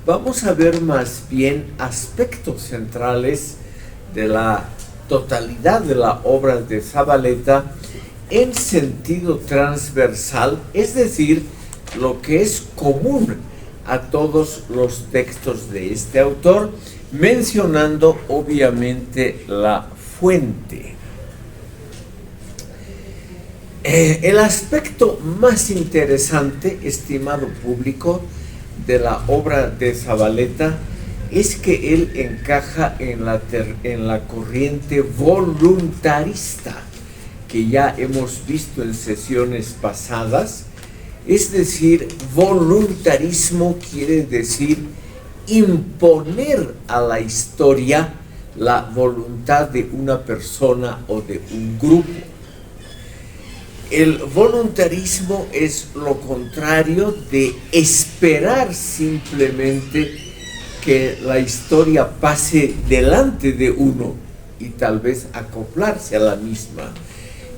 vamos a ver más bien aspectos centrales de la totalidad de la obra de Zavaleta en sentido transversal, es decir, lo que es común a todos los textos de este autor, mencionando obviamente la fuente. El aspecto más interesante, estimado público, de la obra de Zavaleta es que él encaja en la corriente voluntarista que ya hemos visto en sesiones pasadas. Es decir, voluntarismo quiere decir imponer a la historia la voluntad de una persona o de un grupo. El voluntarismo es lo contrario de esperar simplemente que la historia pase delante de uno y tal vez acoplarse a la misma.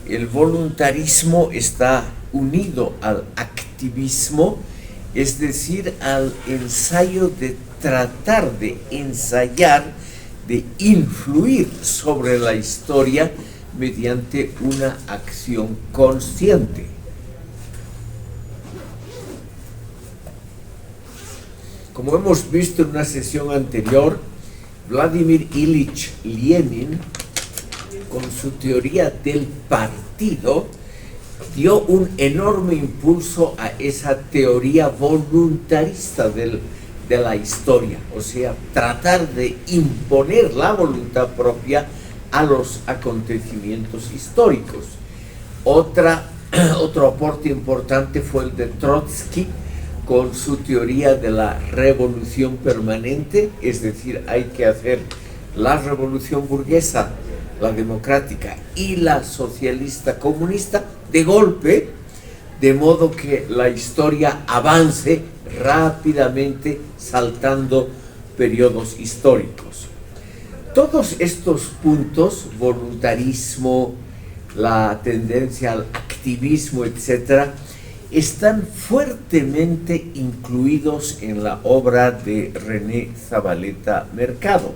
El voluntarismo está unido al activismo, es decir, al ensayo de tratar de ensayar, de influir sobre la historia mediante una acción consciente. Como hemos visto en una sesión anterior, Vladimir Ilich Lenin, con su teoría del partido, dio un enorme impulso a esa teoría voluntarista de la historia, o sea, tratar de imponer la voluntad propia a los acontecimientos históricos. Otro aporte importante fue el de Trotsky con su teoría de la revolución permanente, es decir, hay que hacer la revolución burguesa, la democrática y la socialista comunista de golpe, de modo que la historia avance rápidamente saltando periodos históricos. Todos estos puntos, voluntarismo, la tendencia al activismo, etc., están fuertemente incluidos en la obra de René Zavaleta Mercado.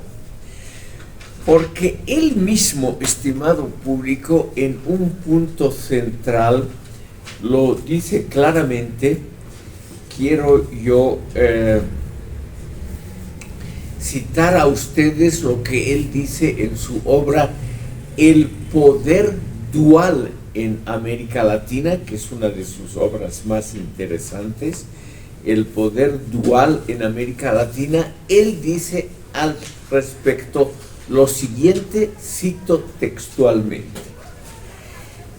Porque él mismo, estimado público, en un punto central lo dice claramente. Quiero yo citar a ustedes lo que él dice en su obra El poder dual en América Latina, que es una de sus obras más interesantes. El poder dual en América Latina. Él dice al respecto lo siguiente, cito textualmente: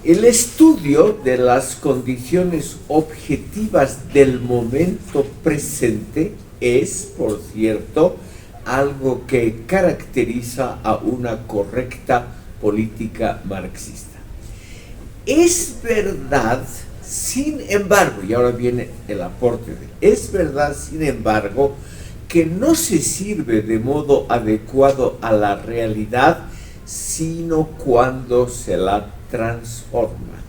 el estudio de las condiciones objetivas del momento presente es, por cierto, algo que caracteriza a una correcta política marxista. Es verdad, sin embargo, y ahora viene el aporte es verdad, sin embargo, que no se sirve de modo adecuado a la realidad, sino cuando se la transforma.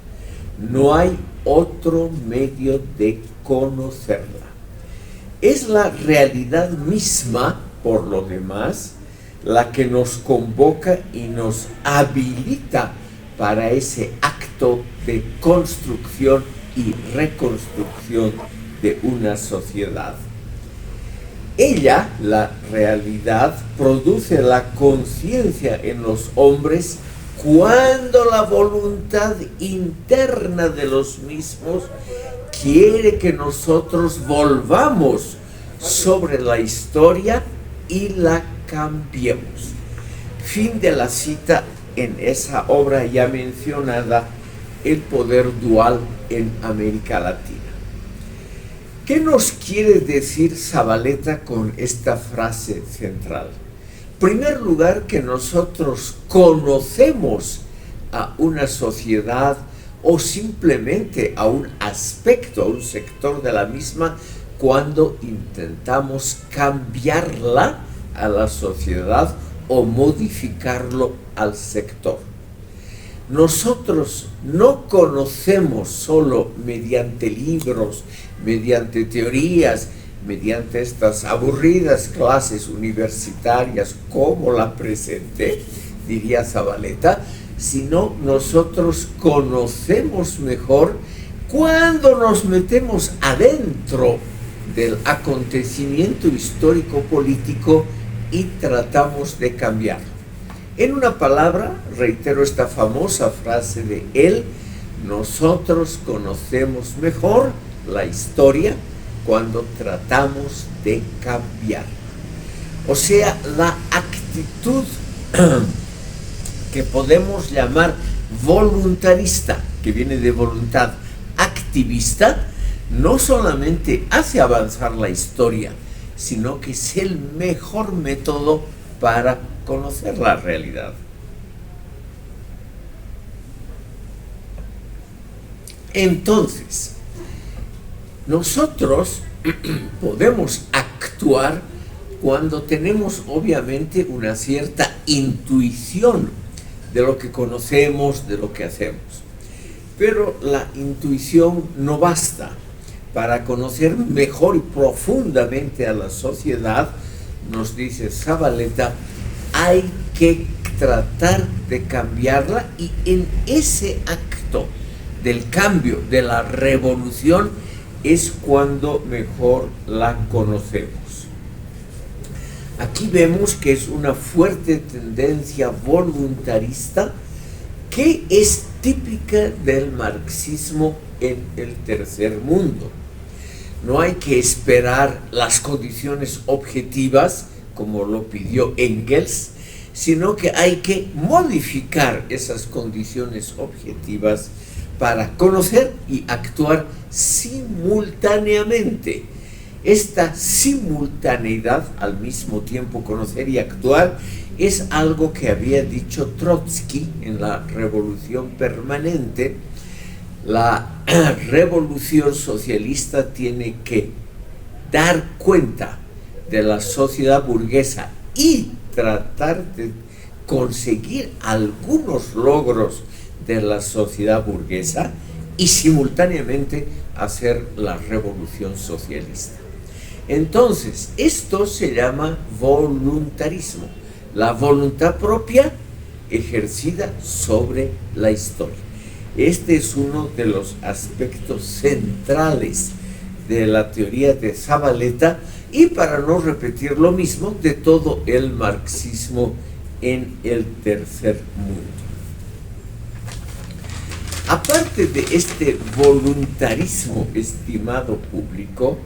No hay otro medio de conocerla. Es la realidad misma, por lo demás, la que nos convoca y nos habilita para ese acto de construcción y reconstrucción de una sociedad. Ella, la realidad, produce la conciencia en los hombres cuando la voluntad interna de los mismos quiere que nosotros volvamos sobre la historia y la cambiemos. Fin de la cita en esa obra ya mencionada, El poder dual en América Latina. ¿Qué nos quiere decir Zavaleta con esta frase central? En primer lugar, que nosotros conocemos a una sociedad o simplemente a un aspecto, a un sector de la misma, cuando intentamos cambiarla a la sociedad o modificarlo al sector. Nosotros no conocemos solo mediante libros, mediante teorías, mediante estas aburridas clases universitarias como la presenté, diría Zavaleta, sino nosotros conocemos mejor cuando nos metemos adentro del acontecimiento histórico-político y tratamos de cambiarlo. En una palabra, reitero esta famosa frase de él, nosotros conocemos mejor la historia cuando tratamos de cambiarla. O sea, la actitud que podemos llamar voluntarista, que viene de voluntad, activista, no solamente hace avanzar la historia, sino que es el mejor método para conocer la realidad. Entonces, nosotros podemos actuar cuando tenemos obviamente una cierta intuición de lo que conocemos, de lo que hacemos. Pero la intuición no basta. Para conocer mejor y profundamente a la sociedad, nos dice Zavaleta, hay que tratar de cambiarla, y en ese acto del cambio, de la revolución, es cuando mejor la conocemos. Aquí vemos que es una fuerte tendencia voluntarista que es típica del marxismo en el tercer mundo. No hay que esperar las condiciones objetivas, como lo pidió Engels, sino que hay que modificar esas condiciones objetivas para conocer y actuar simultáneamente. Esta simultaneidad, al mismo tiempo conocer y actuar, es algo que había dicho Trotsky en la Revolución Permanente. La revolución socialista tiene que dar cuenta de la sociedad burguesa y tratar de conseguir algunos logros de la sociedad burguesa y simultáneamente hacer la revolución socialista. Entonces, esto se llama voluntarismo, la voluntad propia ejercida sobre la historia. Este es uno de los aspectos centrales de la teoría de Zavaleta y, para no repetir lo mismo, de todo el marxismo en el tercer mundo. Aparte de este voluntarismo, estimado público,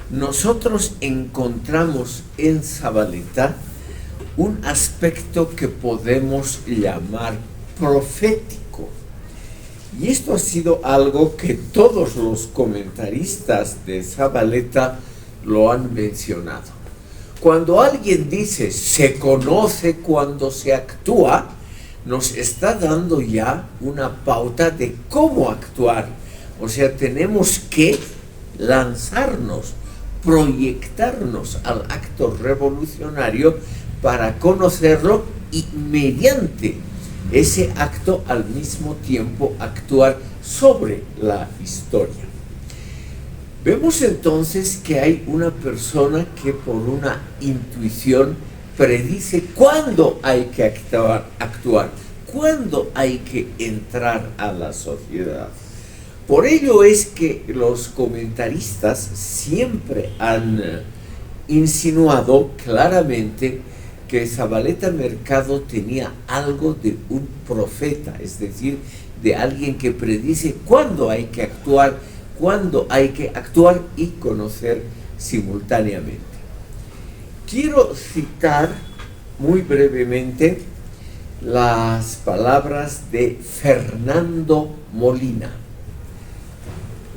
nosotros encontramos en Zavaleta un aspecto que podemos llamar profético. Y esto ha sido algo que todos los comentaristas de Zavaleta lo han mencionado. Cuando alguien dice se conoce cuando se actúa, nos está dando ya una pauta de cómo actuar. O sea, tenemos que lanzarnos, proyectarnos al acto revolucionario para conocerlo y mediante ese acto al mismo tiempo actuar sobre la historia. Vemos entonces que hay una persona que por una intuición predice cuándo hay que actuar, cuándo hay que entrar a la sociedad. Por ello es que los comentaristas siempre han insinuado claramente que Zavaleta Mercado tenía algo de un profeta, es decir, de alguien que predice cuándo hay que actuar y conocer simultáneamente. Quiero citar muy brevemente las palabras de Fernando Molina.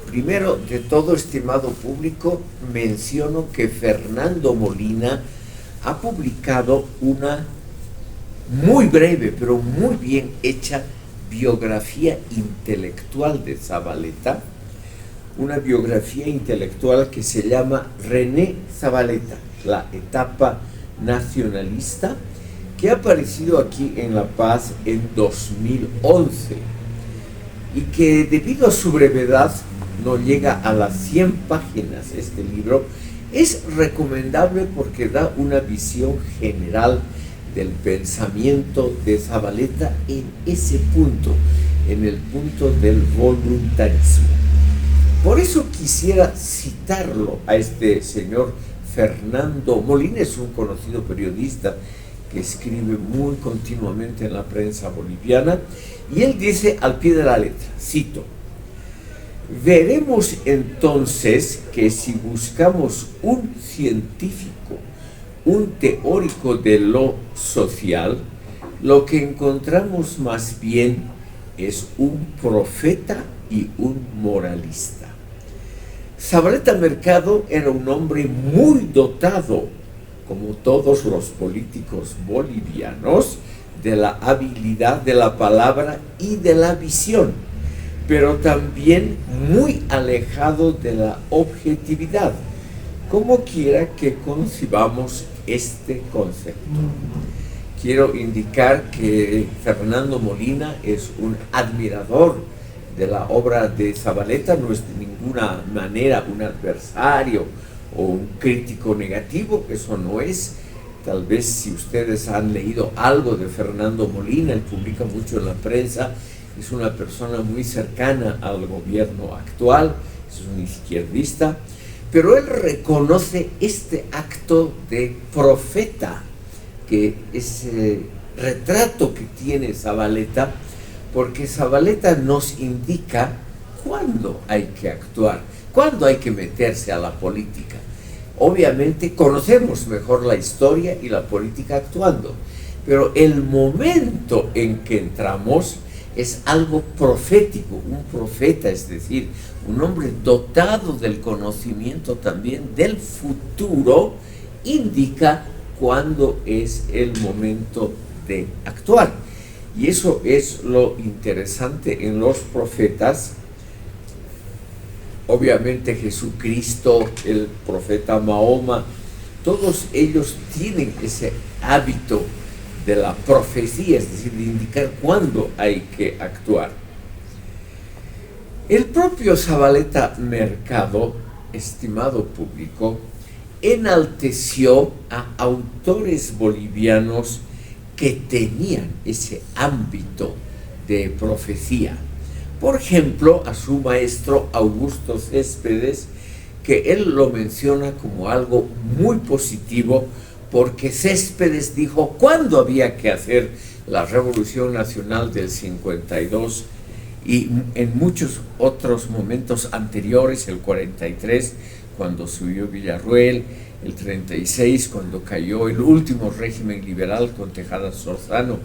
Primero de todo, estimado público, menciono que Fernando Molina ha publicado una muy breve, pero muy bien hecha biografía intelectual de Zavaleta, una biografía intelectual que se llama René Zavaleta, la etapa nacionalista, que ha aparecido aquí en La Paz en 2011 y que, debido a su brevedad, no llega a las 100 páginas este libro. Es recomendable porque da una visión general del pensamiento de Zavaleta en ese punto, en el punto del voluntarismo. Por eso quisiera citarlo a este señor Fernando Molina. Es un conocido periodista que escribe muy continuamente en la prensa boliviana, y él dice al pie de la letra, cito: veremos entonces que si buscamos un científico, un teórico de lo social, lo que encontramos más bien es un profeta y un moralista. Zavaleta Mercado era un hombre muy dotado, como todos los políticos bolivianos, de la habilidad de la palabra y de la visión, pero también muy alejado de la objetividad, como quiera que concibamos este concepto. Quiero indicar que Fernando Molina es un admirador de la obra de Zavaleta, no es de ninguna manera un adversario o un crítico negativo, eso no es. Tal vez si ustedes han leído algo de Fernando Molina, él publica mucho en la prensa, es una persona muy cercana al gobierno actual, es un izquierdista, pero él reconoce este acto de profeta, que ese retrato que tiene Zavaleta, porque Zavaleta nos indica cuándo hay que actuar, cuándo hay que meterse a la política. Obviamente conocemos mejor la historia y la política actuando, pero el momento en que entramos es algo profético, un profeta, es decir, un hombre dotado del conocimiento también del futuro, indica cuándo es el momento de actuar. Y eso es lo interesante en los profetas. Obviamente Jesucristo, el profeta Mahoma, todos ellos tienen ese hábito de la profecía, es decir, de indicar cuándo hay que actuar. El propio Zavaleta Mercado, estimado público, enalteció a autores bolivianos que tenían ese ámbito de profecía. Por ejemplo, a su maestro Augusto Céspedes, que él lo menciona como algo muy positivo, porque Céspedes dijo cuándo había que hacer la Revolución Nacional del 52 y en muchos otros momentos anteriores, el 43, cuando subió Villarroel, el 36, cuando cayó el último régimen liberal con Tejada Sorzano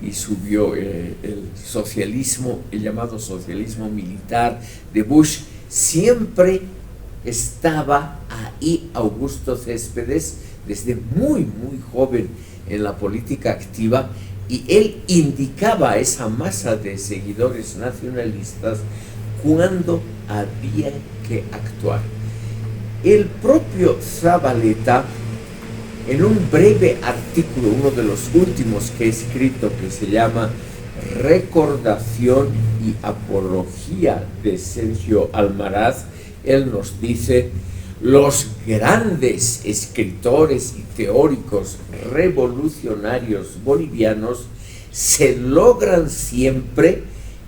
y subió el socialismo, el llamado socialismo militar de Bush. Siempre estaba ahí Augusto Céspedes, desde muy joven en la política activa, y él indicaba a esa masa de seguidores nacionalistas cuándo había que actuar. El propio Zavaleta, en un breve artículo, uno de los últimos que he escrito, que se llama Recordación y Apología de Sergio Almaraz, él nos dice: los grandes escritores y teóricos revolucionarios bolivianos se logran siempre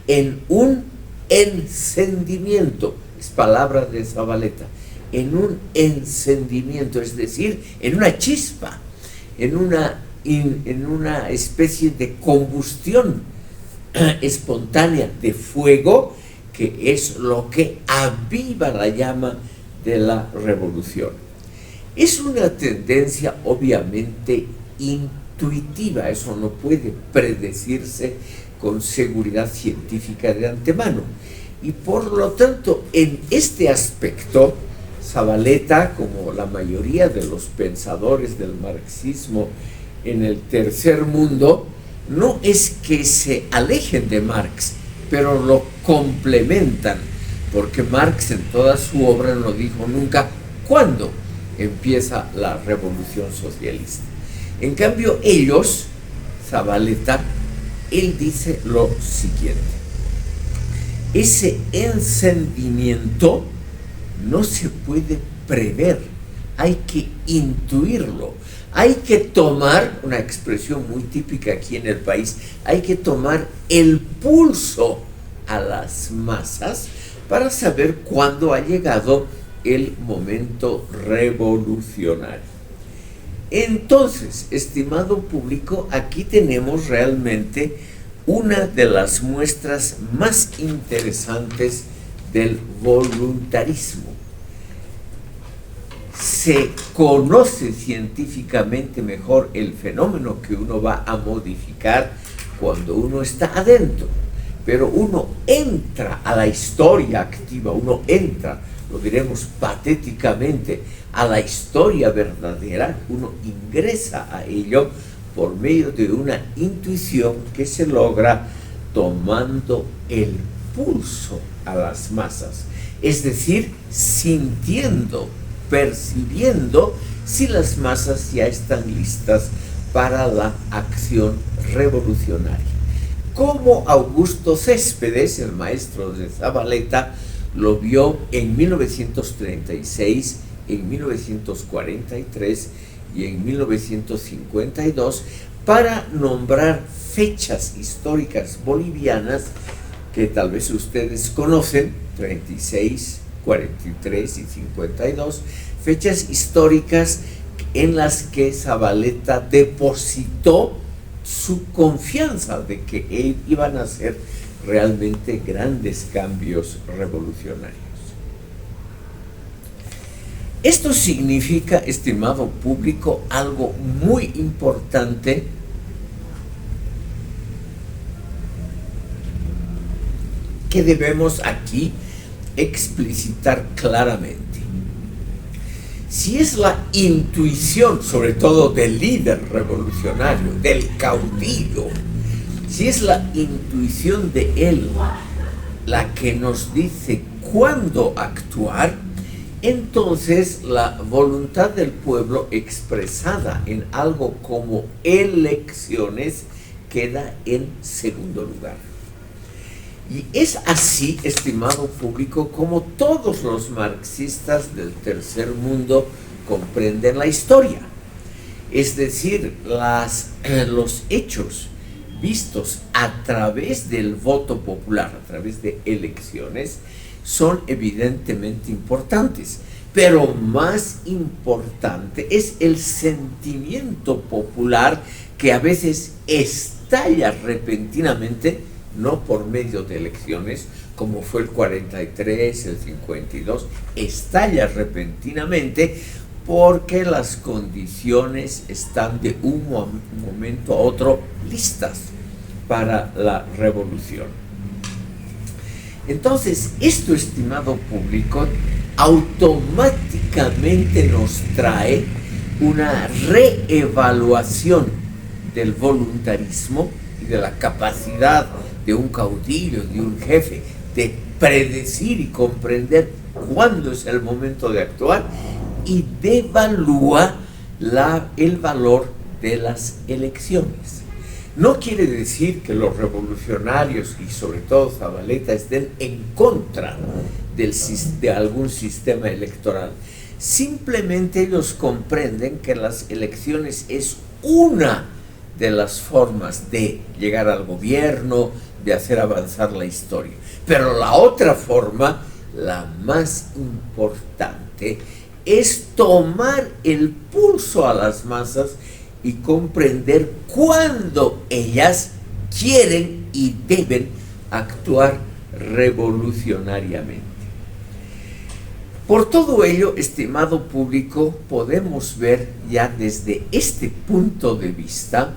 en un encendimiento, es palabra de Zavaleta, en un encendimiento, es decir, en una chispa, en una especie de combustión espontánea de fuego, que es lo que aviva la llama de la revolución. Es una tendencia obviamente intuitiva, eso no puede predecirse con seguridad científica de antemano, y por lo tanto en este aspecto Zavaleta, como la mayoría de los pensadores del marxismo en el tercer mundo, no es que se alejen de Marx, pero lo complementan, porque Marx en toda su obra no dijo nunca cuándo empieza la revolución socialista. En cambio ellos, Zavaleta, él dice lo siguiente: ese encendimiento no se puede prever, hay que intuirlo, hay que tomar, una expresión muy típica aquí en el país, hay que tomar el pulso a las masas para saber cuándo ha llegado el momento revolucionario. Entonces, estimado público, aquí tenemos realmente una de las muestras más interesantes del voluntarismo. Se conoce científicamente mejor el fenómeno que uno va a modificar cuando uno está adentro, pero uno entra a la historia activa, uno entra, lo diremos patéticamente, a la historia verdadera, uno ingresa a ello por medio de una intuición que se logra tomando el pulso a las masas, es decir, sintiendo, percibiendo si las masas ya están listas para la acción revolucionaria. Como Augusto Céspedes, el maestro de Zavaleta, lo vio en 1936, en 1943 y en 1952 para nombrar fechas históricas bolivianas que tal vez ustedes conocen, 36, 43 y 52, fechas históricas en las que Zavaleta depositó su confianza de que iban a hacer realmente grandes cambios revolucionarios. Esto significa, estimado público, algo muy importante que debemos aquí explicitar claramente. Si es la intuición, sobre todo del líder revolucionario, del caudillo, si es la intuición de él la que nos dice cuándo actuar, entonces la voluntad del pueblo expresada en algo como elecciones queda en segundo lugar. Y es así, estimado público, como todos los marxistas del tercer mundo comprenden la historia. Es decir, los hechos vistos a través del voto popular, a través de elecciones, son evidentemente importantes, pero más importante es el sentimiento popular que a veces estalla repentinamente, no por medio de elecciones, como fue el 43, el 52, estalla repentinamente porque las condiciones están de un momento a otro listas para la revolución. Entonces, esto, estimado público, automáticamente nos trae una reevaluación del voluntarismo y de la capacidad de un caudillo, de un jefe, de predecir y comprender cuándo es el momento de actuar, y devalúa el valor de las elecciones. No quiere decir que los revolucionarios, y sobre todo Zavaleta, estén en contra de algún sistema electoral. Simplemente ellos comprenden que las elecciones es una de las formas de llegar al gobierno, de hacer avanzar la historia. Pero la otra forma, la más importante, es tomar el pulso a las masas y comprender cuándo ellas quieren y deben actuar revolucionariamente. Por todo ello, estimado público, podemos ver ya desde este punto de vista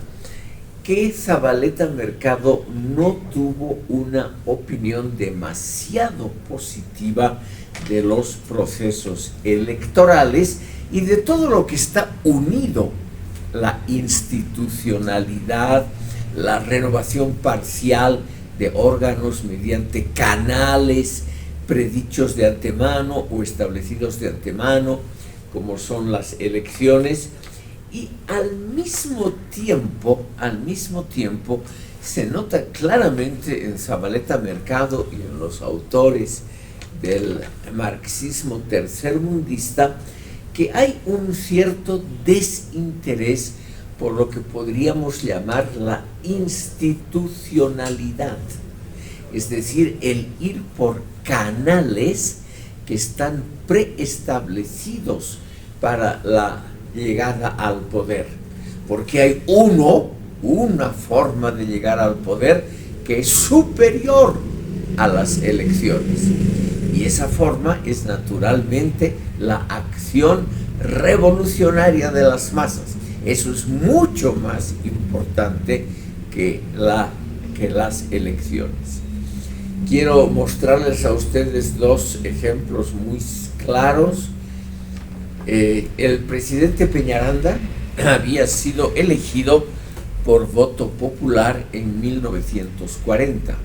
que Zavaleta Mercado no tuvo una opinión demasiado positiva de los procesos electorales y de todo lo que está unido: la institucionalidad, la renovación parcial de órganos mediante canales predichos de antemano o establecidos de antemano, como son las elecciones, Y al mismo tiempo, se nota claramente en Zabaleta Mercado y en los autores del marxismo tercermundista que hay un cierto desinterés por lo que podríamos llamar la institucionalidad, es decir, el ir por canales que están preestablecidos para la llegada al poder, porque hay una forma de llegar al poder que es superior a las elecciones, y esa forma es naturalmente la acción revolucionaria de las masas. Eso es mucho más importante que las elecciones. Quiero mostrarles a ustedes dos ejemplos muy claros. El presidente Peñaranda había sido elegido por voto popular en 1940.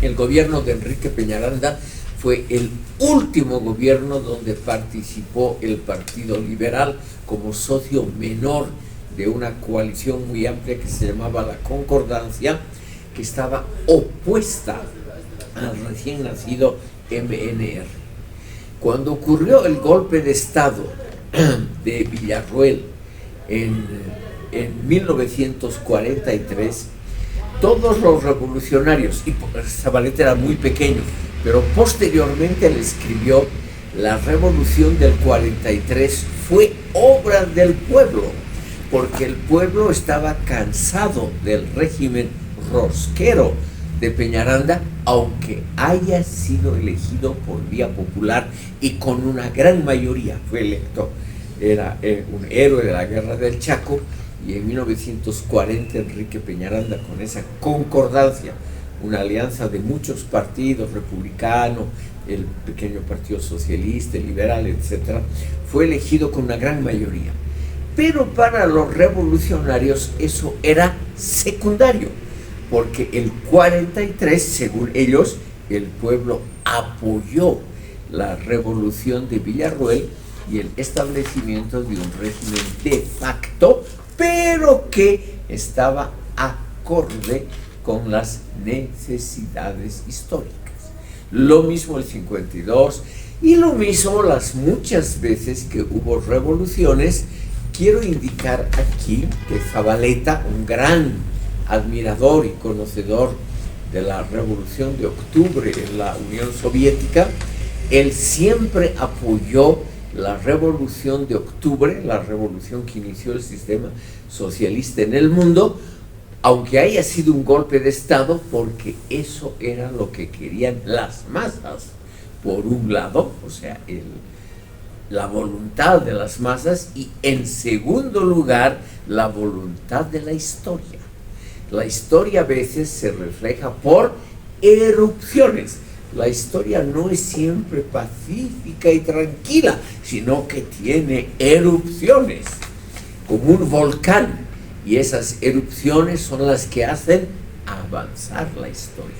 El gobierno de Enrique Peñaranda fue el último gobierno donde participó el Partido Liberal como socio menor de una coalición muy amplia que se llamaba la Concordancia, que estaba opuesta al recién nacido MNR. Cuando ocurrió el golpe de Estado de Villarroel en 1943, todos los revolucionarios, y Zabaleta era muy pequeño, pero posteriormente le escribió: la revolución del 43 fue obra del pueblo, porque el pueblo estaba cansado del régimen rosquero de Peñaranda, aunque haya sido elegido por vía popular y con una gran mayoría fue electo. Era un héroe de la guerra del Chaco, y en 1940 Enrique Peñaranda, con esa concordancia, una alianza de muchos partidos, republicano, el pequeño partido socialista, el liberal, etc., fue elegido con una gran mayoría. Pero para los revolucionarios eso era secundario, porque el 43, según ellos, el pueblo apoyó la revolución de Villarroel y el establecimiento de un régimen de facto, pero que estaba acorde con las necesidades históricas. Lo mismo el 52, y lo mismo las muchas veces que hubo revoluciones. Quiero indicar aquí que Zabaleta, un gran admirador y conocedor de la Revolución de Octubre en la Unión Soviética, él siempre apoyó la Revolución de Octubre, la revolución que inició el sistema socialista en el mundo, aunque haya sido un golpe de Estado, porque eso era lo que querían las masas, por un lado, o sea, la voluntad de las masas, y en segundo lugar, la voluntad de la historia. La historia a veces se refleja por erupciones. La historia no es siempre pacífica y tranquila, sino que tiene erupciones, como un volcán, y esas erupciones son las que hacen avanzar la historia.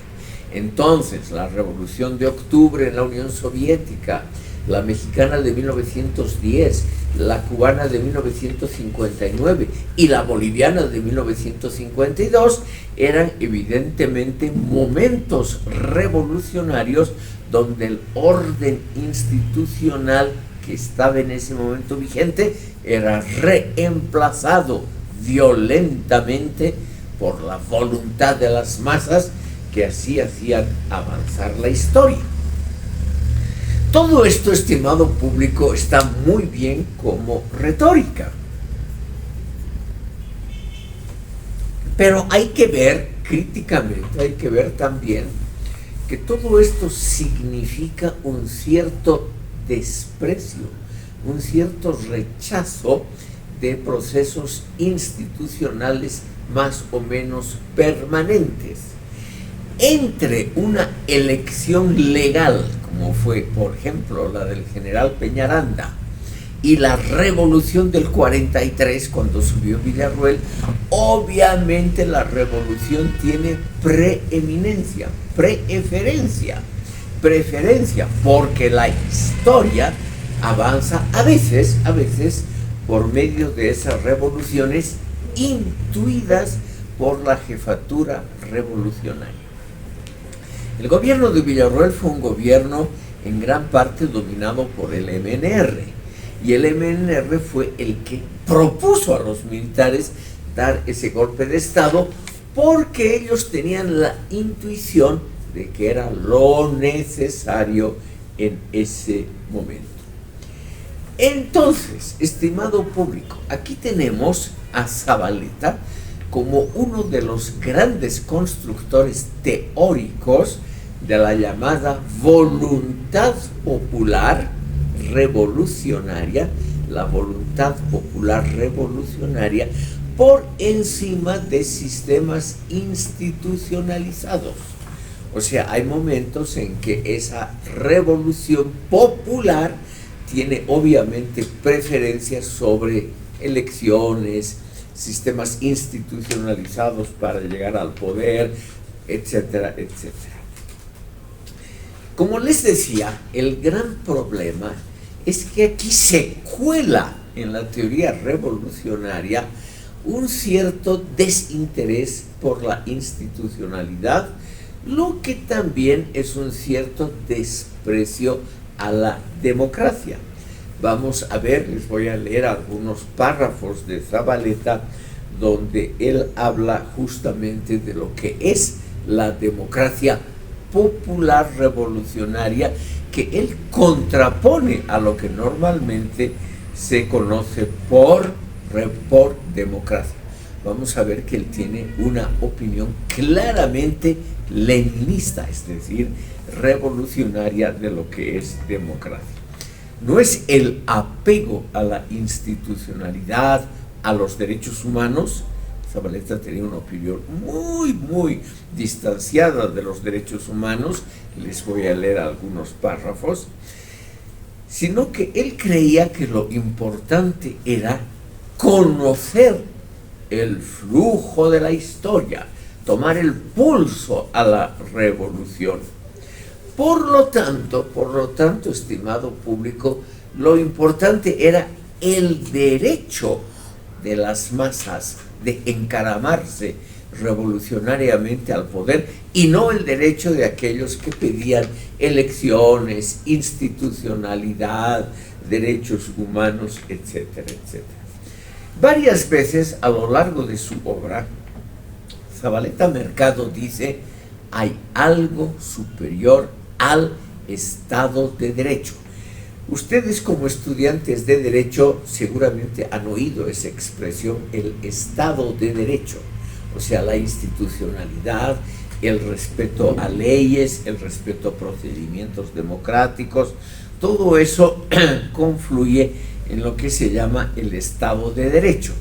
Entonces, la Revolución de Octubre en la Unión Soviética, la mexicana de 1910, la cubana de 1959 y la boliviana de 1952 eran evidentemente momentos revolucionarios donde el orden institucional que estaba en ese momento vigente era reemplazado violentamente por la voluntad de las masas, que así hacían avanzar la historia. Todo esto, estimado público, está muy bien como retórica, pero hay que ver críticamente, hay que ver también que todo esto significa un cierto desprecio, un cierto rechazo de procesos institucionales más o menos permanentes. Entre una elección legal, como fue, por ejemplo, la del general Peñaranda, y la revolución del 43, cuando subió Villarroel, obviamente la revolución tiene preeminencia, preferencia, porque la historia avanza a veces por medio de esas revoluciones intuidas por la jefatura revolucionaria. El gobierno de Villarroel fue un gobierno en gran parte dominado por el MNR, y el MNR fue el que propuso a los militares dar ese golpe de Estado porque ellos tenían la intuición de que era lo necesario en ese momento. Entonces, estimado público, aquí tenemos a Zavaleta como uno de los grandes constructores teóricos de la llamada voluntad popular revolucionaria, la voluntad popular revolucionaria por encima de sistemas institucionalizados. O sea, hay momentos en que esa revolución popular tiene obviamente preferencias sobre elecciones, sistemas institucionalizados para llegar al poder, etcétera, etcétera. Como les decía, el gran problema es que aquí se cuela en la teoría revolucionaria un cierto desinterés por la institucionalidad, lo que también es un cierto desprecio a la democracia. Vamos a ver, les voy a leer algunos párrafos de Zavaleta donde él habla justamente de lo que es la democracia popular revolucionaria, que él contrapone a lo que normalmente se conoce por democracia. Vamos a ver que él tiene una opinión claramente leninista, es decir, revolucionaria de lo que es democracia. No es el apego a la institucionalidad, a los derechos humanos. Zavaleta tenía una opinión muy distanciada de los derechos humanos, les voy a leer algunos párrafos, sino que él creía que lo importante era conocer el flujo de la historia, tomar el pulso a la revolución. Por lo tanto, estimado público, lo importante era el derecho de las masas de encaramarse revolucionariamente al poder y no el derecho de aquellos que pedían elecciones, institucionalidad, derechos humanos, etcétera, etcétera. Varias veces a lo largo de su obra, Zavaleta Mercado dice: hay algo superior al Estado de Derecho. Ustedes como estudiantes de Derecho seguramente han oído esa expresión, el Estado de Derecho, o sea, la institucionalidad, el respeto a leyes, el respeto a procedimientos democráticos, todo eso confluye en lo que se llama el Estado de Derecho.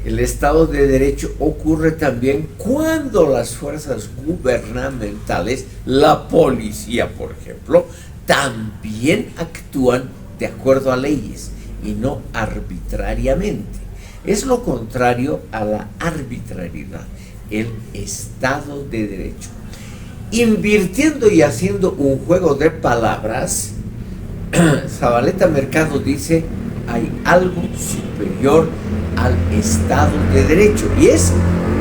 El Estado de Derecho ocurre también cuando las fuerzas gubernamentales, la policía, por ejemplo, también actúan de acuerdo a leyes y no arbitrariamente. Es lo contrario a la arbitrariedad, el Estado de Derecho. Invirtiendo y haciendo un juego de palabras, Zavaleta Mercado dice: hay algo superior al Estado de Derecho, y es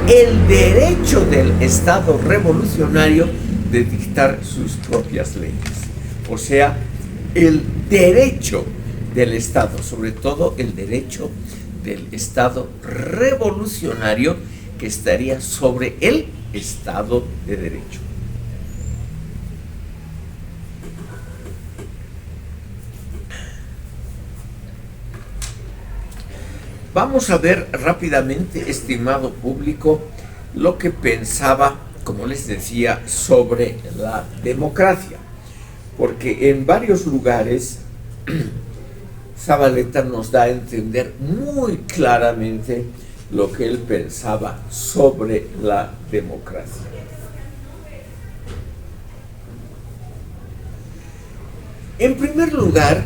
el derecho del Estado revolucionario de dictar sus propias leyes. O sea, el derecho del Estado, sobre todo el derecho del Estado revolucionario, que estaría sobre el Estado de Derecho. Vamos a ver rápidamente, estimado público, lo que pensaba, como les decía, sobre la democracia. Porque en varios lugares Zavaleta nos da a entender muy claramente lo que él pensaba sobre la democracia. En primer lugar,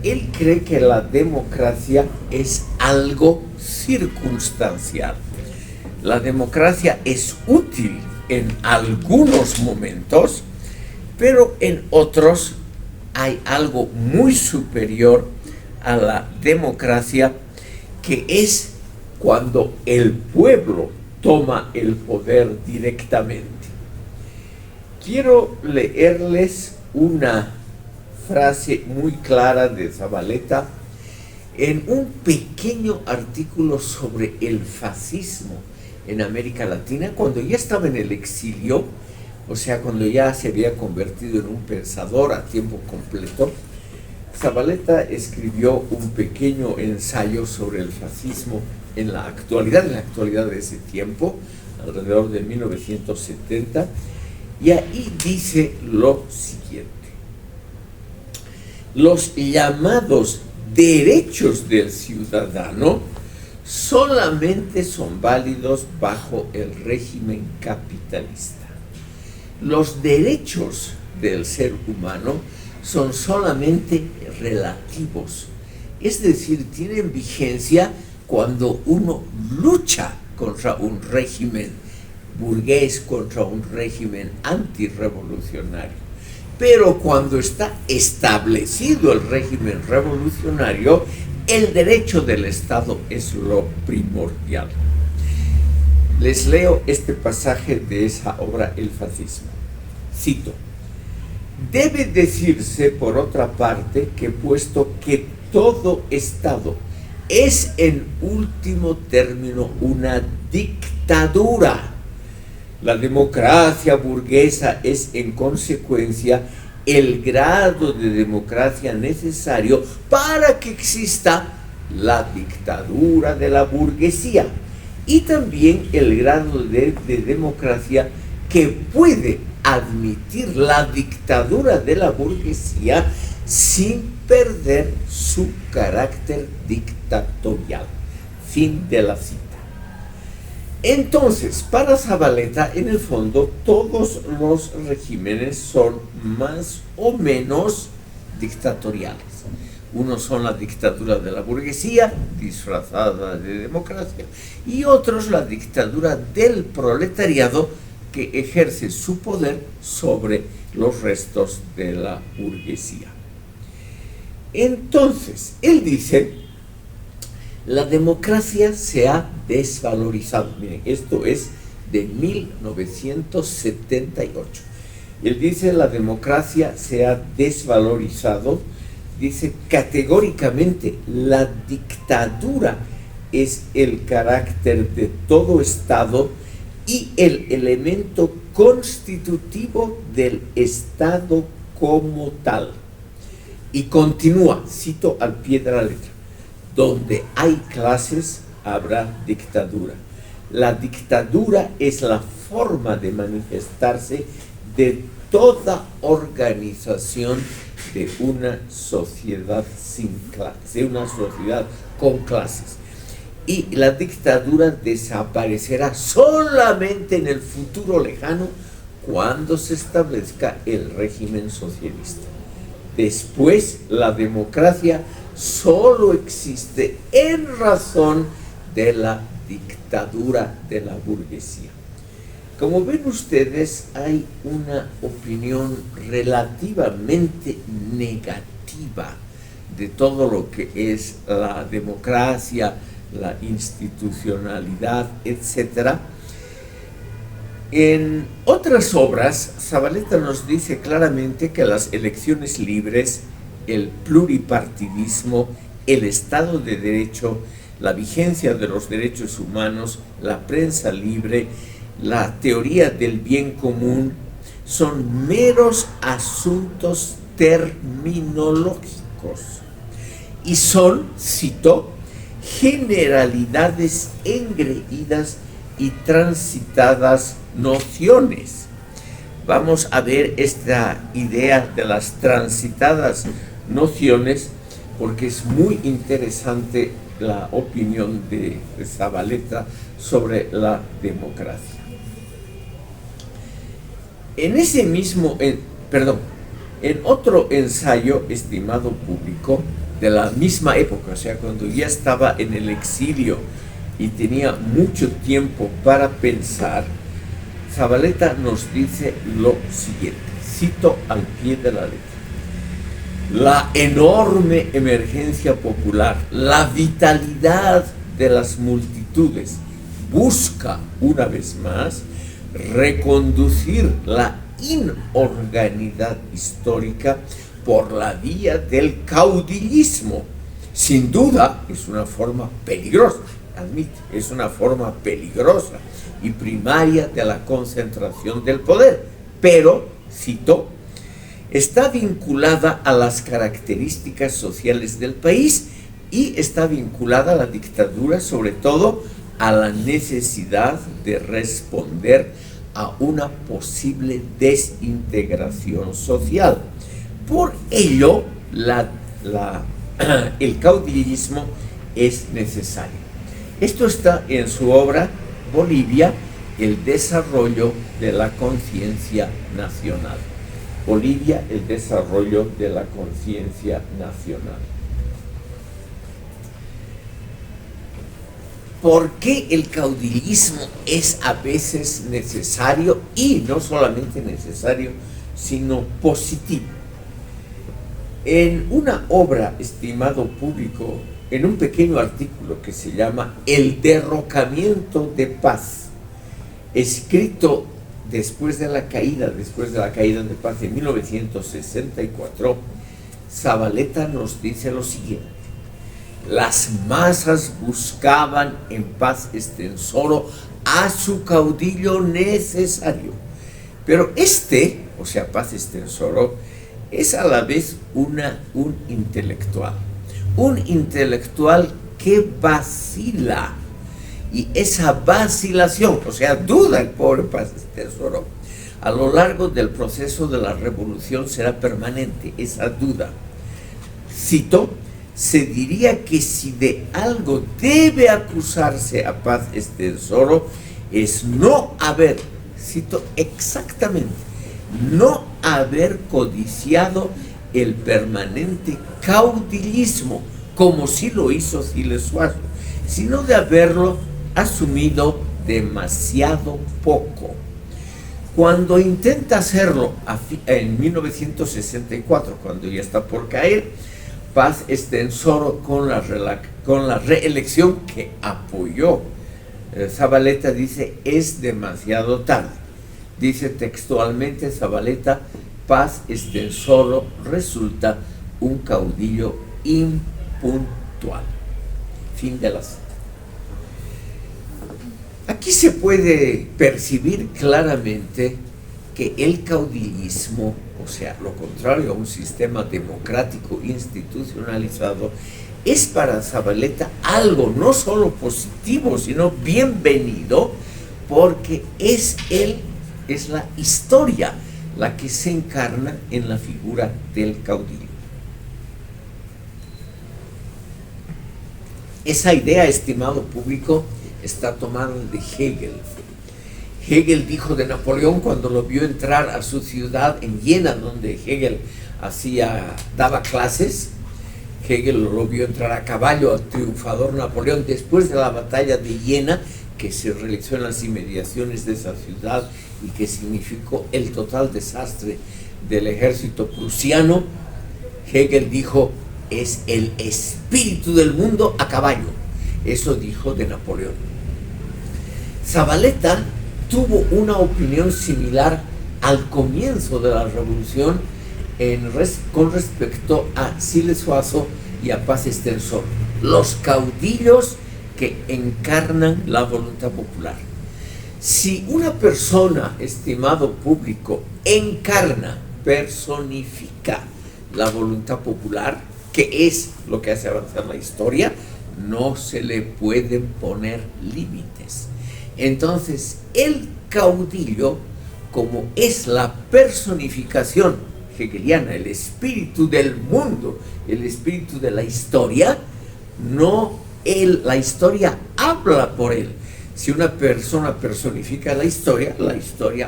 él cree que la democracia es algo circunstancial. La democracia es útil en algunos momentos, pero en otros hay algo muy superior a la democracia, que es cuando el pueblo toma el poder directamente. Quiero leerles una frase muy clara de Zavaleta en un pequeño artículo sobre el fascismo en América Latina, cuando ya estaba en el exilio, o sea, cuando ya se había convertido en un pensador a tiempo completo. Zavaleta escribió un pequeño ensayo sobre el fascismo en la actualidad de ese tiempo, alrededor de 1970, y ahí dice lo siguiente: los llamados derechos del ciudadano solamente son válidos bajo el régimen capitalista. Los derechos del ser humano son solamente relativos, es decir, tienen vigencia cuando uno lucha contra un régimen burgués, contra un régimen antirrevolucionario. Pero cuando está establecido el régimen revolucionario, el derecho del Estado es lo primordial. Les leo este pasaje de esa obra, El fascismo. Cito: debe decirse, por otra parte, que puesto que todo Estado es en último término una dictadura, la democracia burguesa es en consecuencia el grado de democracia necesario para que exista la dictadura de la burguesía, y también el grado de democracia que puede admitir la dictadura de la burguesía sin perder su carácter dictatorial. Fin de la cita. Entonces, para Zavaleta, en el fondo, todos los regímenes son más o menos dictatoriales. Unos son la dictadura de la burguesía, disfrazada de democracia, y otros la dictadura del proletariado, que ejerce su poder sobre los restos de la burguesía. Entonces, él dice: la democracia se ha desvalorizado. Miren, esto es de 1978. Él dice: la democracia se ha desvalorizado. Dice categóricamente: la dictadura es el carácter de todo Estado y el elemento constitutivo del Estado como tal. Y continúa, cito al pie de la letra: donde hay clases, habrá dictadura. La dictadura es la forma de manifestarse de toda organización de una sociedad sin clases, de una sociedad con clases. Y la dictadura desaparecerá solamente en el futuro lejano, cuando se establezca el régimen socialista. Después, la democracia solo existe en razón de la dictadura de la burguesía. Como ven ustedes, hay una opinión relativamente negativa de todo lo que es la democracia, la institucionalidad, etc. En otras obras, Zavaleta nos dice claramente que las elecciones libres, el pluripartidismo, el Estado de Derecho, la vigencia de los derechos humanos, la prensa libre, la teoría del bien común, son meros asuntos terminológicos y son, cito, generalidades engreídas y transitadas nociones. Vamos a ver esta idea de las transitadas nociones, porque es muy interesante la opinión de Zavaleta sobre la democracia. En ese mismo, en otro ensayo, estimado público, de la misma época, o sea, cuando ya estaba en el exilio y tenía mucho tiempo para pensar, Zavaleta nos dice lo siguiente, cito al pie de la letra: la enorme emergencia popular, la vitalidad de las multitudes, busca una vez más reconducir la inorganidad histórica por la vía del caudillismo. Sin duda es una forma peligrosa, admite, es una forma peligrosa y primaria de la concentración del poder, pero, cito, está vinculada a las características sociales del país y está vinculada a la dictadura, sobre todo a la necesidad de responder a una posible desintegración social. Por ello, el caudillismo es necesario. Esto está en su obra Bolivia, el desarrollo de la conciencia nacional. Bolivia, el desarrollo de la conciencia nacional. ¿Por qué el caudillismo es a veces necesario y no solamente necesario, sino positivo? En una obra, estimado público, en un pequeño artículo que se llama El derrocamiento de paz, escrito después de la caída de paz de 1964, Zavaleta nos dice lo siguiente: las masas buscaban en Paz Estenssoro a su caudillo necesario, pero o sea, Paz Estenssoro, es a la vez un intelectual que vacila, y esa vacilación, o sea, duda el pobre Paz Estenssoro, a lo largo del proceso de la revolución será permanente esa duda. Cito: se diría que si de algo debe acusarse a Paz Estenssoro es no haber, cito exactamente, no haber codiciado el permanente caudillismo, como sí lo hizo Siles Suazo, sino de haberlo asumido demasiado poco. Cuando intenta hacerlo en 1964, cuando ya está por caer, Paz Estenssoro con la reelección que apoyó Zavaleta, dice: es demasiado tarde. Dice textualmente Zavaleta: Paz Estenssoro resulta un caudillo impuntual. Fin de la cita. Aquí se puede percibir claramente que el caudillismo, o sea, lo contrario a un sistema democrático institucionalizado, es para Zavaleta algo no solo positivo, sino bienvenido, porque es la historia la que se encarna en la figura del caudillo. Esa idea, estimado público, está tomada de Hegel. Hegel dijo de Napoleón cuando lo vio entrar a su ciudad en Jena, donde Hegel daba clases. Hegel lo vio entrar a caballo al triunfador Napoleón después de la batalla de Jena, que se realizó en las inmediaciones de esa ciudad y que significó el total desastre del ejército prusiano. Hegel dijo: es el espíritu del mundo a caballo. Eso dijo de Napoleón. Zavaleta tuvo una opinión similar al comienzo de la revolución con respecto a Siles Suazo y a Paz Estenssoro, los caudillos que encarnan la voluntad popular. Si una persona, estimado público, encarna, personifica la voluntad popular, que es lo que hace avanzar la historia, no se le pueden poner límites. Entonces, el caudillo, como es la personificación hegeliana, el espíritu del mundo, el espíritu de la historia, la historia habla por él. Si una persona personifica la historia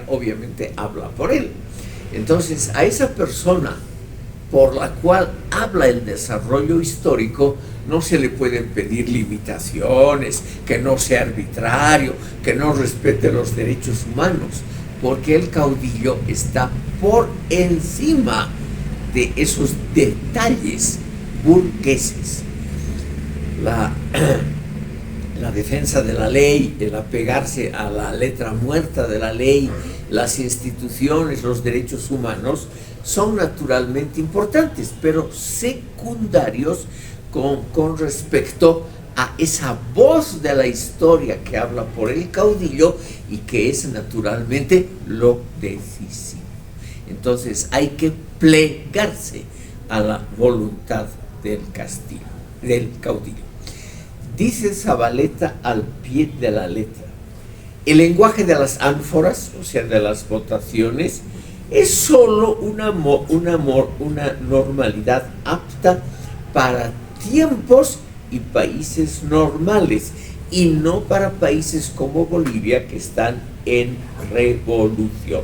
obviamente habla por él. Entonces, a esa persona por la cual habla el desarrollo histórico, no se le pueden pedir limitaciones, que no sea arbitrario, que no respete los derechos humanos, porque el caudillo está por encima de esos detalles burgueses. La defensa de la ley, el apegarse a la letra muerta de la ley, las instituciones, los derechos humanos, son naturalmente importantes, pero secundarios con respecto a esa voz de la historia que habla por el caudillo y que es naturalmente lo decisivo. Entonces hay que plegarse a la voluntad del caudillo. Dice Zavaleta al pie de la letra: el lenguaje de las ánforas, o sea, de las votaciones, es solo una normalidad apta para tiempos y países normales, y no para países como Bolivia, que están en revolución.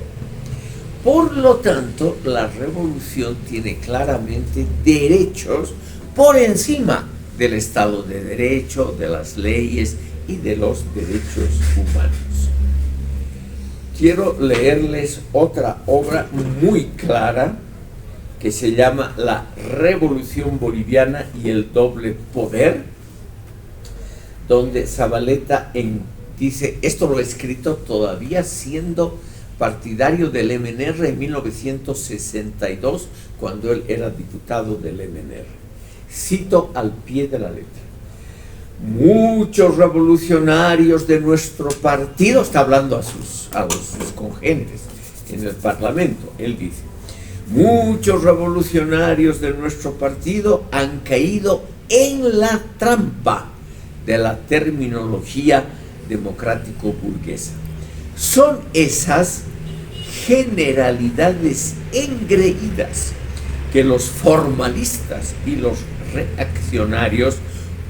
Por lo tanto, la revolución tiene claramente derechos por encima del Estado de Derecho, de las leyes y de los derechos humanos. Quiero leerles otra obra muy clara que se llama La Revolución Boliviana y el Doble Poder, donde Zavaleta dice, esto lo he escrito todavía siendo partidario del MNR en 1962, cuando él era diputado del MNR. Cito al pie de la letra: muchos revolucionarios de nuestro partido, está hablando a sus congéneres en el Parlamento, él dice, muchos revolucionarios de nuestro partido han caído en la trampa de la terminología democrático-burguesa. Son esas generalidades engreídas que los formalistas y los reaccionarios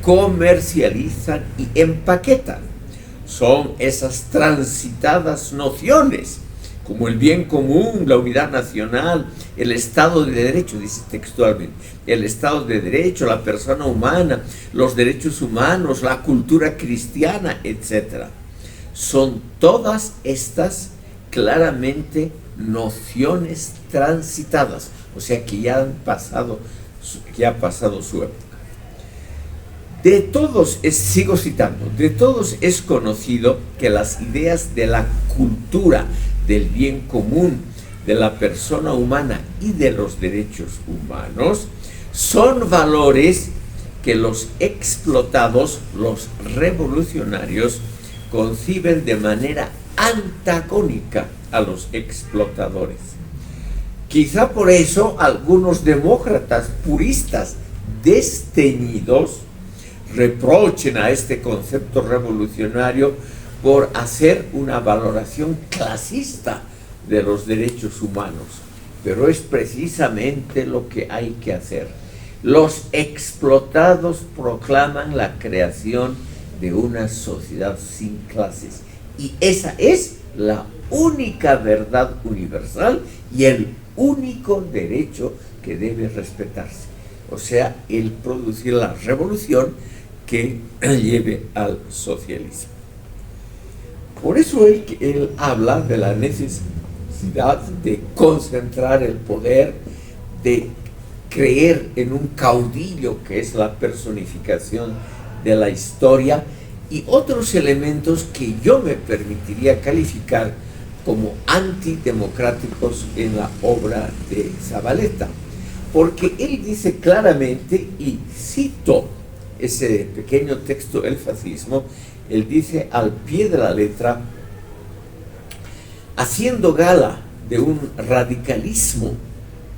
comercializan y empaquetan. Son esas transitadas nociones como el bien común, la unidad nacional, el Estado de Derecho, dice textualmente, el Estado de Derecho, la persona humana, los derechos humanos, la cultura cristiana, etc. Son todas estas claramente nociones transitadas, o sea que ya ha pasado su época. De todos, sigo citando, de todos es conocido que las ideas de la cultura, del bien común, de la persona humana y de los derechos humanos son valores que los explotados, los revolucionarios, conciben de manera antagónica a los explotadores. Quizá por eso algunos demócratas puristas desteñidos reprochen a este concepto revolucionario por hacer una valoración clasista de los derechos humanos, pero es precisamente lo que hay que hacer. Los explotados proclaman la creación de una sociedad sin clases, y esa es la única verdad universal y el único derecho que debe respetarse, o sea, el producir la revolución que lleve al socialismo. Por eso él habla de la necesidad de concentrar el poder, de creer en un caudillo que es la personificación de la historia, y otros elementos que yo me permitiría calificar como antidemocráticos en la obra de Zavaleta, porque él dice claramente, y cito ese pequeño texto, El fascismo, él dice al pie de la letra, haciendo gala de un radicalismo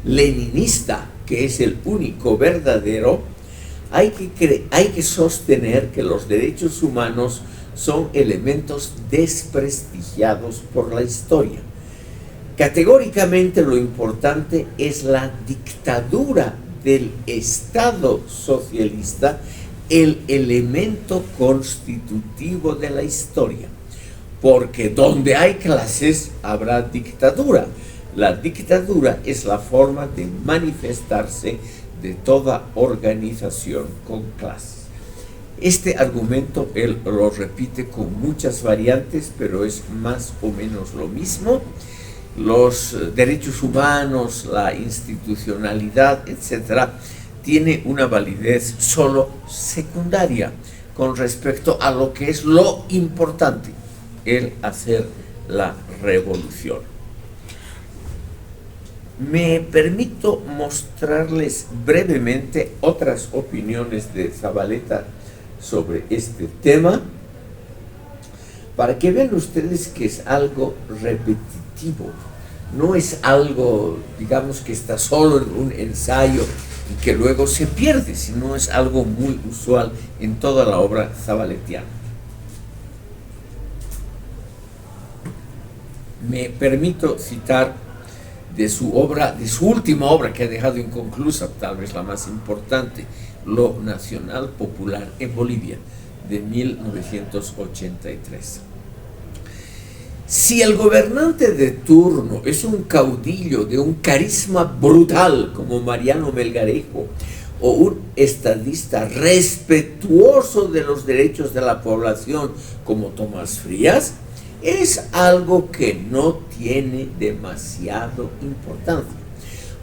leninista que es el único verdadero, hay que sostener que los derechos humanos son elementos desprestigiados por la historia. Categóricamente lo importante es la dictadura del Estado socialista, el elemento constitutivo de la historia, porque donde hay clases habrá dictadura. La dictadura es la forma de manifestarse de toda organización con clases. Este argumento él lo repite con muchas variantes, pero es más o menos lo mismo, los derechos humanos, la institucionalidad, etcétera, tiene una validez solo secundaria con respecto a lo que es lo importante, el hacer la revolución. Me permito mostrarles brevemente otras opiniones de Zavaleta sobre este tema, para que vean ustedes que es algo repetitivo, no es algo, digamos, que está solo en un ensayo y que luego se pierde, sino es algo muy usual en toda la obra zavaletiana. Me permito citar de su obra, de su última obra que ha dejado inconclusa, tal vez la más importante, Lo Nacional Popular en Bolivia, de 1983. Si el gobernante de turno es un caudillo de un carisma brutal como Mariano Melgarejo, o un estadista respetuoso de los derechos de la población como Tomás Frías, es algo que no tiene demasiado importancia,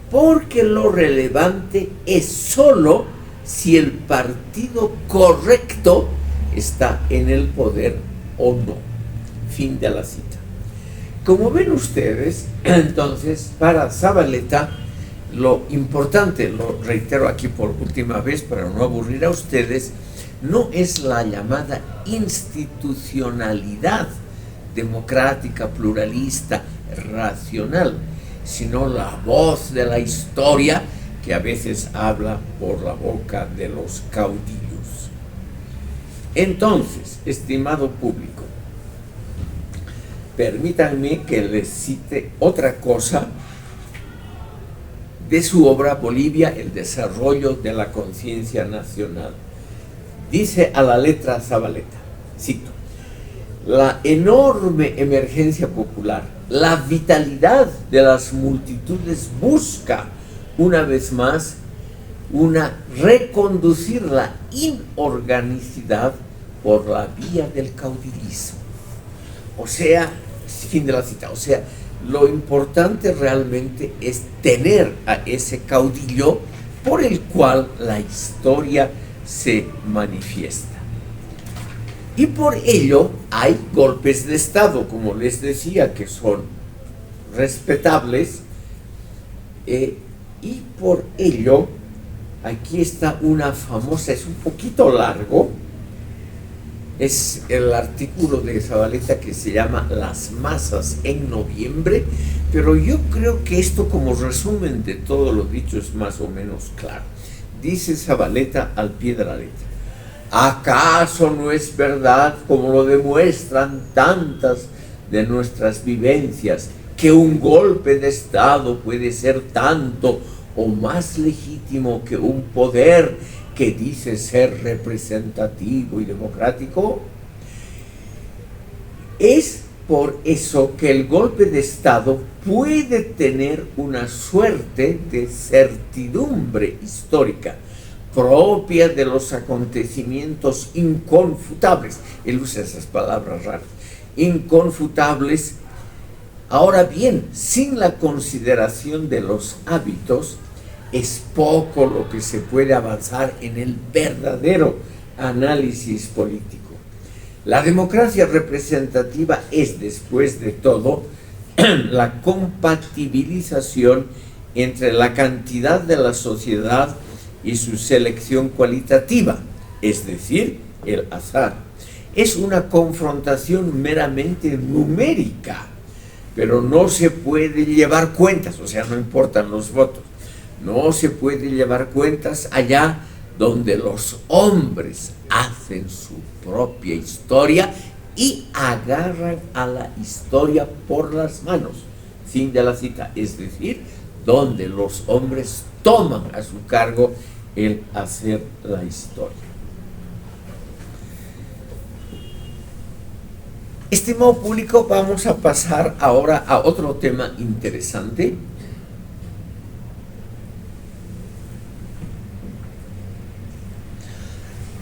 porque lo relevante es solo si el partido correcto está en el poder o no. Fin de la cita. Como ven ustedes, entonces, para Zavaleta, lo importante, lo reitero aquí por última vez para no aburrir a ustedes, no es la llamada institucionalidad democrática, pluralista, racional, sino la voz de la historia que a veces habla por la boca de los caudillos. Entonces, estimado público, permítanme que les cite otra cosa de su obra Bolivia, el desarrollo de la conciencia nacional. Dice a la letra Zavaleta, cito: la enorme emergencia popular, la vitalidad de las multitudes busca, una vez más, reconducir la inorganicidad por la vía del caudillismo. O sea, fin de la cita, o sea, lo importante realmente es tener a ese caudillo por el cual la historia se manifiesta. Y por ello hay golpes de Estado, como les decía, que son respetables, y por ello aquí está una famosa, es un poquito largo, es el artículo de Zavaleta que se llama Las masas en noviembre, pero yo creo que esto, como resumen de todo lo dicho, es más o menos claro. Dice Zavaleta al pie de la letra: ¿acaso no es verdad, como lo demuestran tantas de nuestras vivencias, que un golpe de Estado puede ser tanto o más legítimo que un poder que dice ser representativo y democrático? Es por eso que el golpe de Estado puede tener una suerte de certidumbre histórica propia de los acontecimientos inconfutables. Él usa esas palabras raras, inconfutables. Ahora bien, sin la consideración de los hábitos, es poco lo que se puede avanzar en el verdadero análisis político. La democracia representativa es, después de todo, la compatibilización entre la cantidad de la sociedad y su selección cualitativa, es decir, el azar. Es una confrontación meramente numérica, pero no se puede llevar cuentas, o sea, no importan los votos, no se puede llevar cuentas allá donde los hombres hacen su propia historia y agarran a la historia por las manos. Fin de la cita. Es decir, donde los hombres toman a su cargo el hacer la historia. Estimado público, vamos a pasar ahora a otro tema interesante.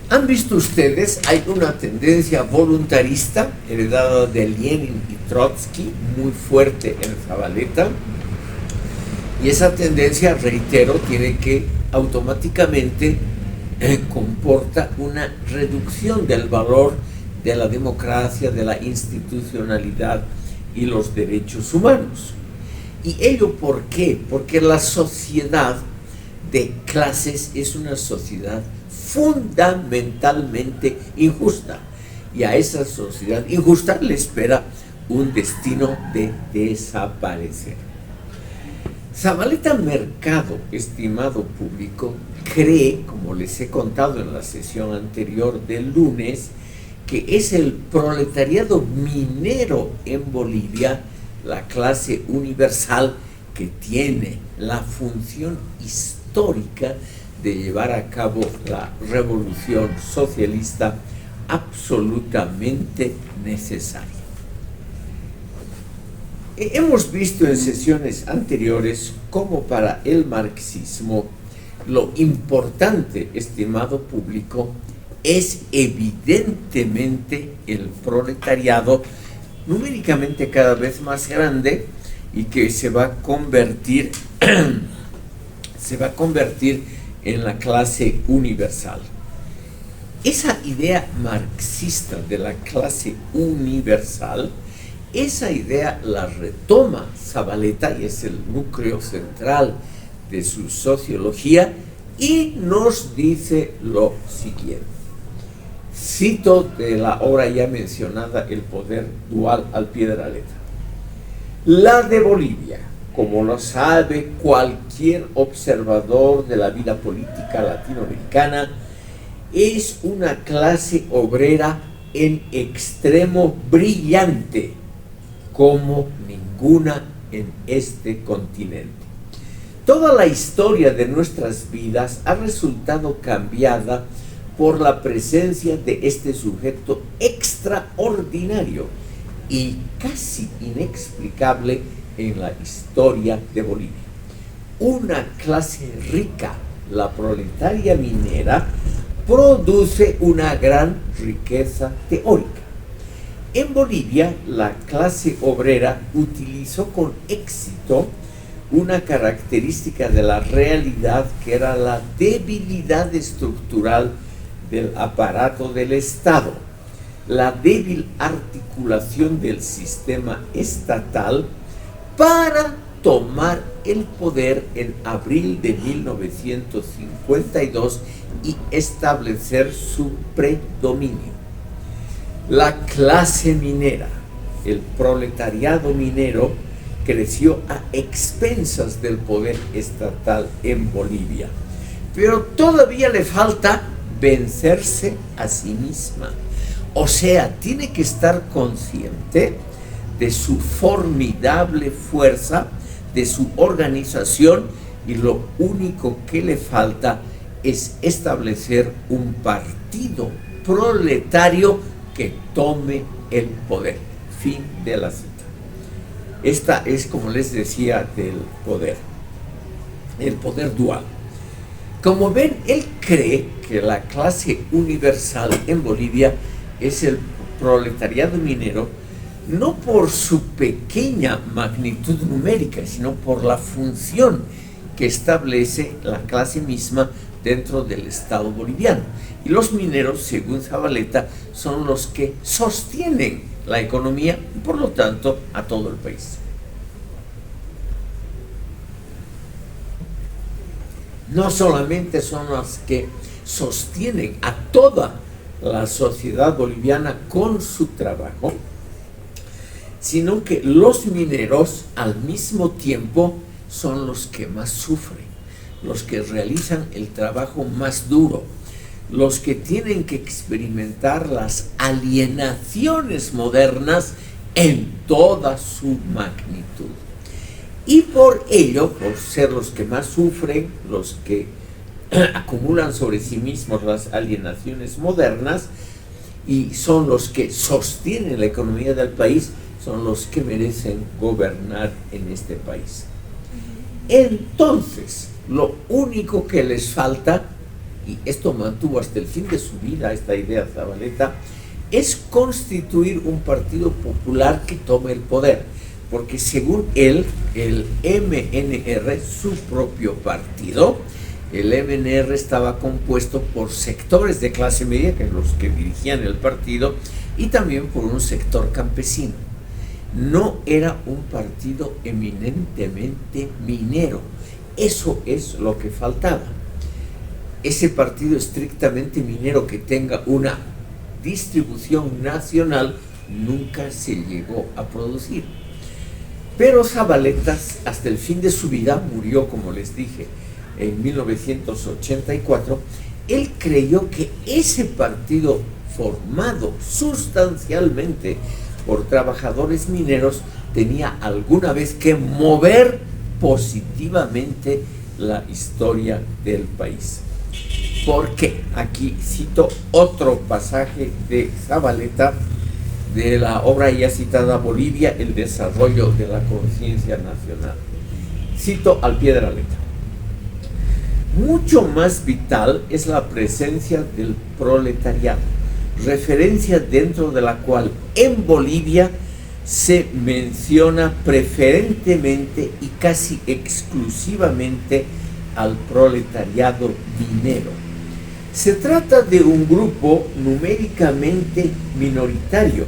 ¿Han visto ustedes? Hay una tendencia voluntarista heredada de Lenin y Trotsky, muy fuerte en Zavaleta, y esa tendencia, reitero, tiene que automáticamente comporta una reducción del valor de la democracia, de la institucionalidad y los derechos humanos. ¿Y ello por qué? Porque la sociedad de clases es una sociedad fundamentalmente injusta, y a esa sociedad injusta le espera un destino de desaparecer. Zavaleta Mercado, estimado público, cree, como les he contado en la sesión anterior del lunes, que es el proletariado minero en Bolivia, la clase universal, que tiene la función histórica de llevar a cabo la revolución socialista absolutamente necesaria. Hemos visto en sesiones anteriores cómo para el marxismo lo importante, estimado público, es evidentemente el proletariado numéricamente cada vez más grande y que se va a convertir en la clase universal. Esa idea marxista de la clase universal, esa idea la retoma Zavaleta y es el núcleo central de su sociología, y nos dice lo siguiente. Cito de la obra ya mencionada El poder dual al pie de la letra. La de Bolivia, como lo sabe cualquier observador de la vida política latinoamericana, es una clase obrera en extremo brillante, como ninguna en este continente. Toda la historia de nuestras vidas ha resultado cambiada por la presencia de este sujeto extraordinario y casi inexplicable en la historia de Bolivia. Una clase rica, la proletaria minera, produce una gran riqueza teórica. En Bolivia, la clase obrera utilizó con éxito una característica de la realidad que era la debilidad estructural del aparato del Estado, la débil articulación del sistema estatal para tomar el poder en abril de 1952 y establecer su predominio. La clase minera, el proletariado minero, creció a expensas del poder estatal en Bolivia, pero todavía le falta vencerse a sí misma. O sea, tiene que estar consciente de su formidable fuerza, de su organización, y lo único que le falta es establecer un partido proletario que tome el poder. Fin de la cita. Esta es, como les decía, del poder, el poder dual. Como ven, él cree que la clase universal en Bolivia es el proletariado minero, no por su pequeña magnitud numérica, sino por la función que establece la clase misma dentro del Estado boliviano. Y los mineros, según Zavaleta, son los que sostienen la economía y por lo tanto a todo el país. No solamente son los que sostienen a toda la sociedad boliviana con su trabajo, sino que los mineros al mismo tiempo son los que más sufren, los que realizan el trabajo más duro, los que tienen que experimentar las alienaciones modernas en toda su magnitud. Y por ello, por ser los que más sufren, los que acumulan sobre sí mismos las alienaciones modernas y son los que sostienen la economía del país, son los que merecen gobernar en este país. Entonces, lo único que les falta y esto mantuvo hasta el fin de su vida esta idea Zabaleta, es constituir un partido popular que tome el poder, porque según él, el MNR, su propio partido, el MNR estaba compuesto por sectores de clase media, que son los que dirigían el partido, y también por un sector campesino. No era un partido eminentemente minero, eso es lo que faltaba. Ese partido estrictamente minero que tenga una distribución nacional nunca se llegó a producir. Pero Zabaleta, hasta el fin de su vida, murió, como les dije, en 1984, él creyó que ese partido formado sustancialmente por trabajadores mineros tenía alguna vez que mover positivamente la historia del país. Porque aquí cito otro pasaje de Zabaleta de la obra ya citada Bolivia, el desarrollo de la conciencia nacional. Cito al pie de la letra. Mucho más vital es la presencia del proletariado, referencia dentro de la cual en Bolivia se menciona preferentemente y casi exclusivamente al proletariado minero. Se trata de un grupo numéricamente minoritario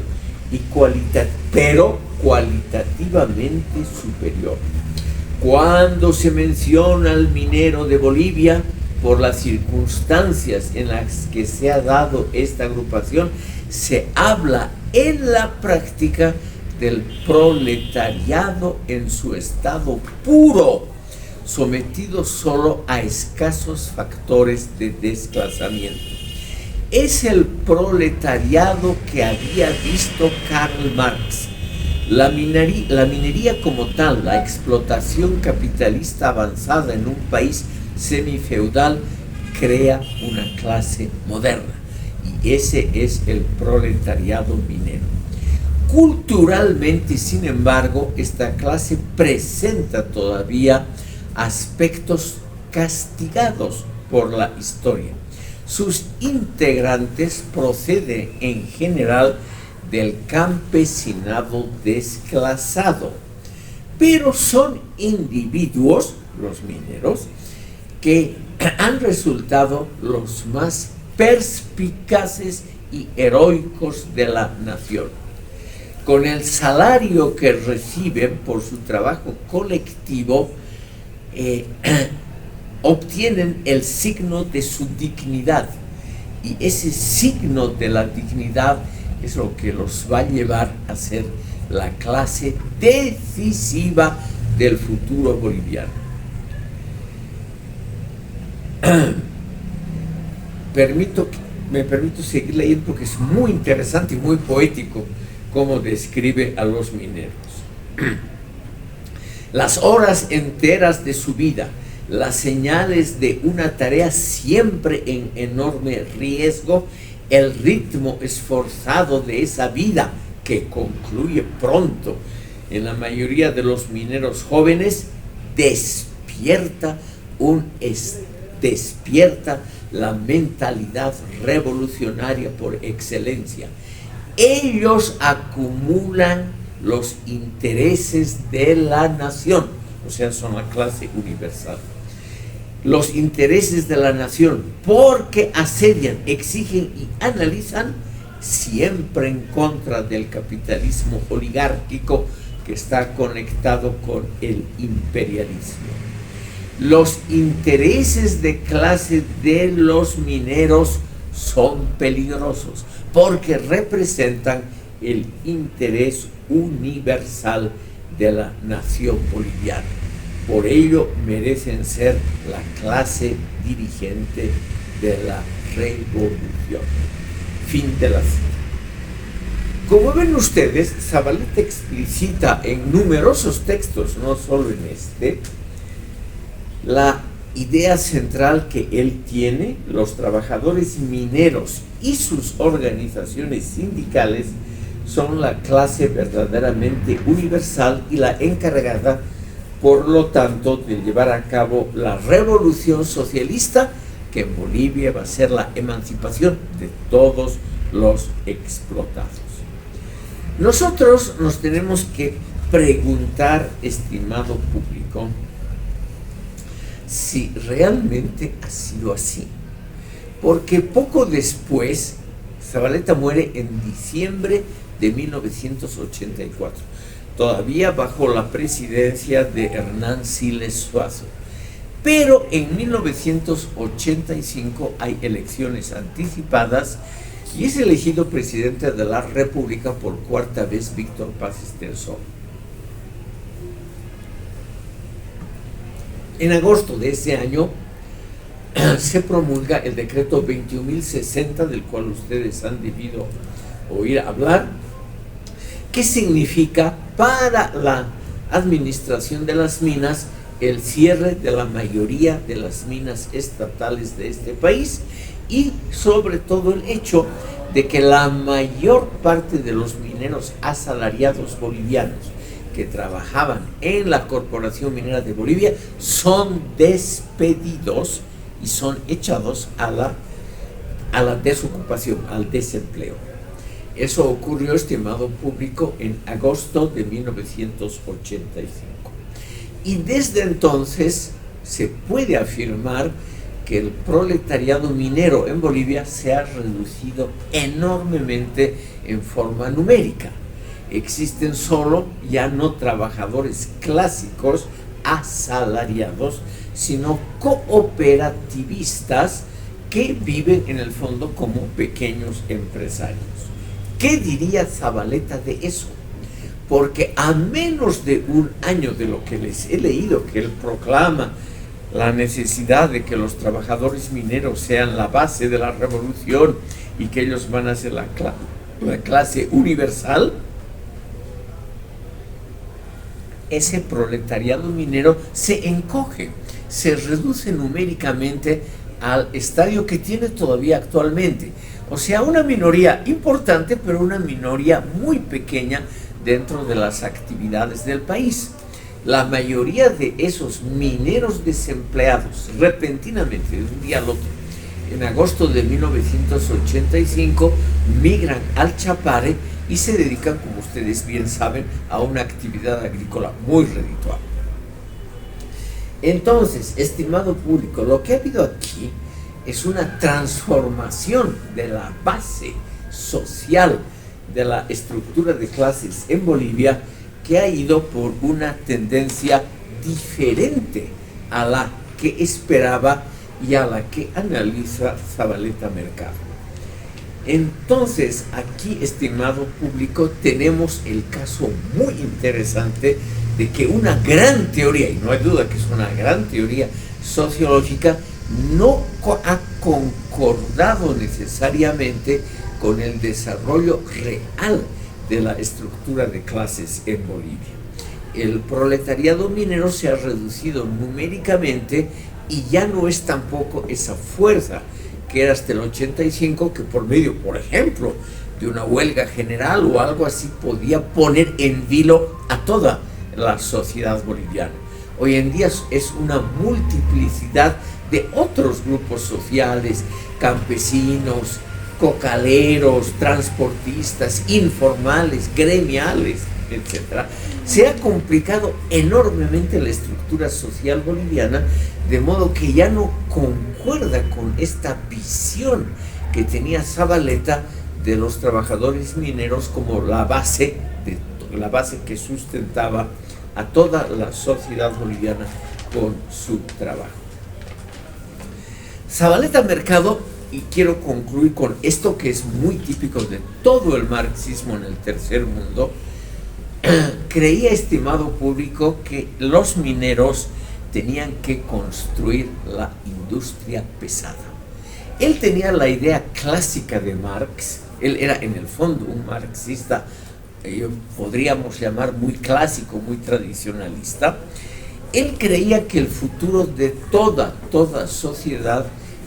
pero cualitativamente superior. Cuando se menciona al minero de Bolivia, por las circunstancias en las que se ha dado esta agrupación, se habla en la práctica del proletariado en su estado puro, sometido solo a escasos factores de desplazamiento. Es el proletariado que había visto Karl Marx. La minería como tal, la explotación capitalista avanzada en un país semifeudal, crea una clase moderna, y ese es el proletariado minero. Culturalmente, sin embargo, esta clase presenta todavía aspectos castigados por la historia. Sus integrantes proceden en general del campesinado desclasado, pero son individuos, los mineros, que han resultado los más perspicaces y heroicos de la nación. Con el salario que reciben por su trabajo colectivo, obtienen el signo de su dignidad, y ese signo de la dignidad es lo que los va a llevar a ser la clase decisiva del futuro boliviano. Me permito seguir leyendo porque es muy interesante y muy poético cómo describe a los mineros. Las horas enteras de su vida, las señales de una tarea siempre en enorme riesgo, el ritmo esforzado de esa vida que concluye pronto en la mayoría de los mineros jóvenes, despierta la mentalidad revolucionaria por excelencia. Ellos acumulan los intereses de la nación, o sea, son la clase universal. Los intereses de la nación, porque asedian, exigen y analizan siempre en contra del capitalismo oligárquico que está conectado con el imperialismo. Los intereses de clase de los mineros son peligrosos porque representan el interés universal de la nación boliviana. Por ello merecen ser la clase dirigente de la revolución. Fin de la cita. Como ven ustedes, Zabaleta explicita en numerosos textos, no solo en este, la idea central que él tiene: los trabajadores mineros y sus organizaciones sindicales son la clase verdaderamente universal y la encargada, por lo tanto, de llevar a cabo la revolución socialista que en Bolivia va a ser la emancipación de todos los explotados. Nosotros nos tenemos que preguntar, estimado público, si realmente ha sido así. Porque poco después, Zavaleta muere en diciembre de 1984, todavía bajo la presidencia de Hernán Siles Suazo. Pero en 1985 hay elecciones anticipadas y es elegido presidente de la República por cuarta vez Víctor Paz Estenssoro. En agosto de ese año se promulga el decreto 21.060, del cual ustedes han debido oír hablar, que significa para la administración de las minas el cierre de la mayoría de las minas estatales de este país y sobre todo el hecho de que la mayor parte de los mineros asalariados bolivianos que trabajaban en la Corporación Minera de Bolivia son despedidos y son echados a la desocupación, al desempleo. Eso ocurrió, estimado público, en agosto de 1985. Y desde entonces se puede afirmar que el proletariado minero en Bolivia se ha reducido enormemente en forma numérica. Existen solo ya no trabajadores clásicos asalariados, sino cooperativistas que viven en el fondo como pequeños empresarios. ¿Qué diría Zavaleta de eso? Porque a menos de un año de lo que les he leído, que él proclama la necesidad de que los trabajadores mineros sean la base de la revolución y que ellos van a ser la clase universal, ese proletariado minero se encoge, se reduce numéricamente al estadio que tiene todavía actualmente. O sea, una minoría importante, pero una minoría muy pequeña dentro de las actividades del país. La mayoría de esos mineros desempleados, repentinamente, de un día al otro, en agosto de 1985, migran al Chapare y se dedican, como ustedes bien saben, a una actividad agrícola muy redituable. Entonces, estimado público, lo que ha habido aquí es una transformación de la base social de la estructura de clases en Bolivia, que ha ido por una tendencia diferente a la que esperaba y a la que analiza Zavaleta Mercado. Entonces, aquí, estimado público, tenemos el caso muy interesante de que una gran teoría, y no hay duda que es una gran teoría sociológica, no ha concordado necesariamente con el desarrollo real de la estructura de clases en Bolivia. El proletariado minero se ha reducido numéricamente y ya no es tampoco esa fuerza que era hasta el 85, que por medio, por ejemplo, de una huelga general o algo así, podía poner en vilo a toda la sociedad boliviana. Hoy en día es una multiplicidad de otros grupos sociales, campesinos, cocaleros, transportistas, informales, gremiales, etc. Se ha complicado enormemente la estructura social boliviana, de modo que ya no concuerda con esta visión que tenía Zavaleta de los trabajadores mineros como la base que sustentaba a toda la sociedad boliviana con su trabajo. Zavaleta Mercado, y quiero concluir con esto que es muy típico de todo el marxismo en el tercer mundo, creía, estimado público, que los mineros tenían que construir la industria pesada. Él tenía la idea clásica de Marx. Él era en el fondo un marxista, podríamos llamar muy clásico, muy tradicionalista. Él creía que el futuro de toda sociedad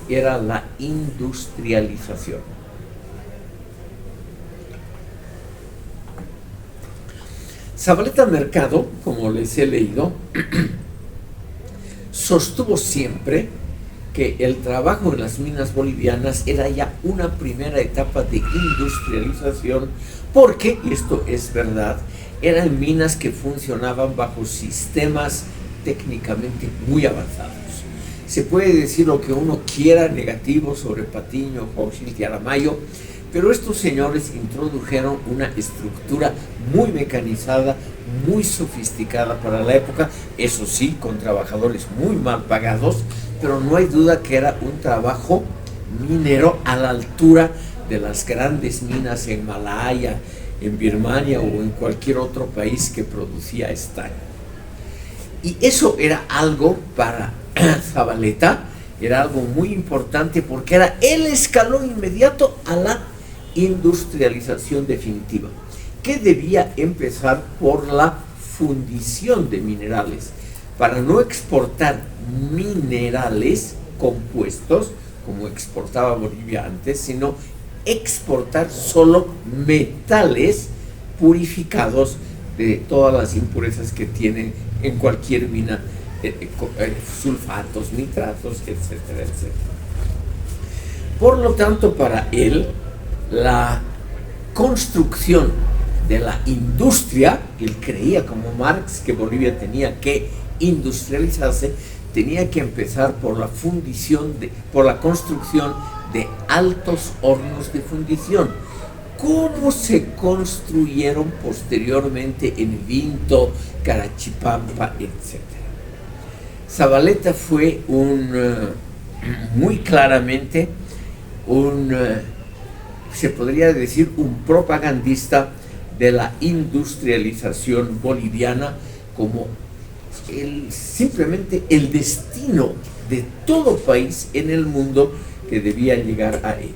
era la industrialización. Zavaleta Mercado, como les he leído, sostuvo siempre que el trabajo en las minas bolivianas era ya una primera etapa de industrialización, porque, y esto es verdad, eran minas que funcionaban bajo sistemas técnicamente muy avanzados. Se puede decir lo que uno quiera negativo sobre Patiño, Hochschild y Aramayo, pero estos señores introdujeron una estructura muy mecanizada, muy sofisticada para la época, eso sí, con trabajadores muy mal pagados, pero no hay duda que era un trabajo minero a la altura de las grandes minas en Malaya, en Birmania o en cualquier otro país que producía estaño. Y eso era algo para Zavaleta, era algo muy importante porque era el escalón inmediato a la industrialización definitiva, que debía empezar por la fundición de minerales, para no exportar minerales compuestos, como exportaba Bolivia antes, sino exportar solo metales purificados de todas las impurezas que tienen en cualquier mina, sulfatos, nitratos, etcétera, etcétera. Por lo tanto, para él, la construcción de la industria, él creía como Marx que Bolivia tenía que industrializarse, tenía que empezar por la por la construcción de altos hornos de fundición, como se construyeron posteriormente en Vinto, Carachipampa, etc. Zavaleta fue muy claramente se podría decir un propagandista de la industrialización boliviana como simplemente el destino de todo país en el mundo que debía llegar a él.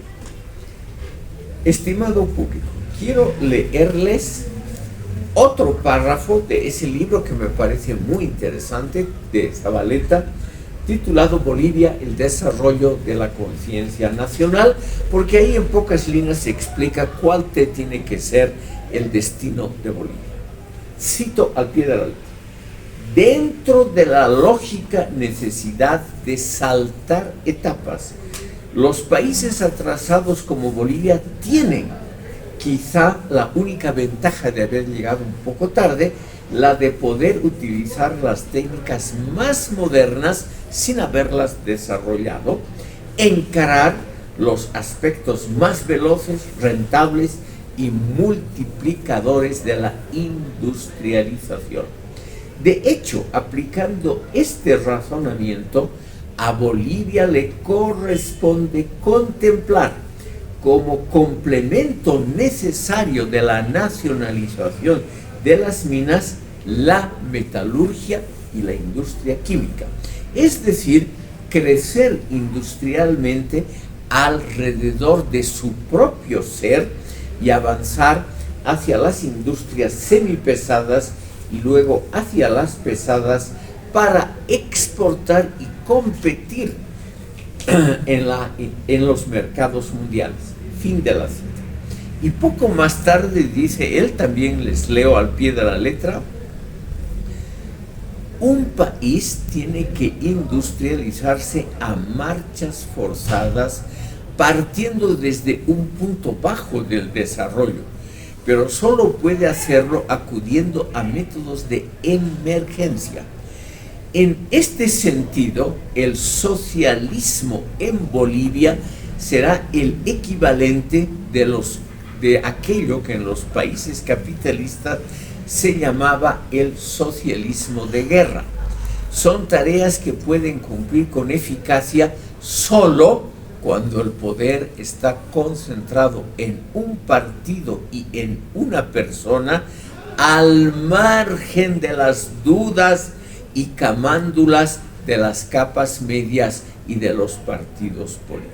Estimado público, quiero leerles otro párrafo de ese libro que me parece muy interesante de Zavaleta, titulado Bolivia, el desarrollo de la conciencia nacional, porque ahí en pocas líneas se explica cuál tiene que ser el destino de Bolivia. Cito al pie de la letra: dentro de la lógica necesidad de saltar etapas, los países atrasados como Bolivia tienen quizá la única ventaja de haber llegado un poco tarde, la de poder utilizar las técnicas más modernas sin haberlas desarrollado, encarar los aspectos más veloces, rentables y multiplicadores de la industrialización. De hecho, aplicando este razonamiento, a Bolivia le corresponde contemplar como complemento necesario de la nacionalización de las minas la metalurgia y la industria química, es decir, crecer industrialmente alrededor de su propio ser y avanzar hacia las industrias semipesadas y luego hacia las pesadas para exportar y competir en los mercados mundiales. Fin de la cita. Y poco más tarde dice él, también les leo al pie de la letra: un país tiene que industrializarse a marchas forzadas, partiendo desde un punto bajo del desarrollo, pero solo puede hacerlo acudiendo a métodos de emergencia. En este sentido, el socialismo en Bolivia será el equivalente de aquello que en los países capitalistas se llamaba el socialismo de guerra. Son tareas que pueden cumplir con eficacia solo cuando el poder está concentrado en un partido y en una persona, al margen de las dudas y camándulas de las capas medias y de los partidos políticos.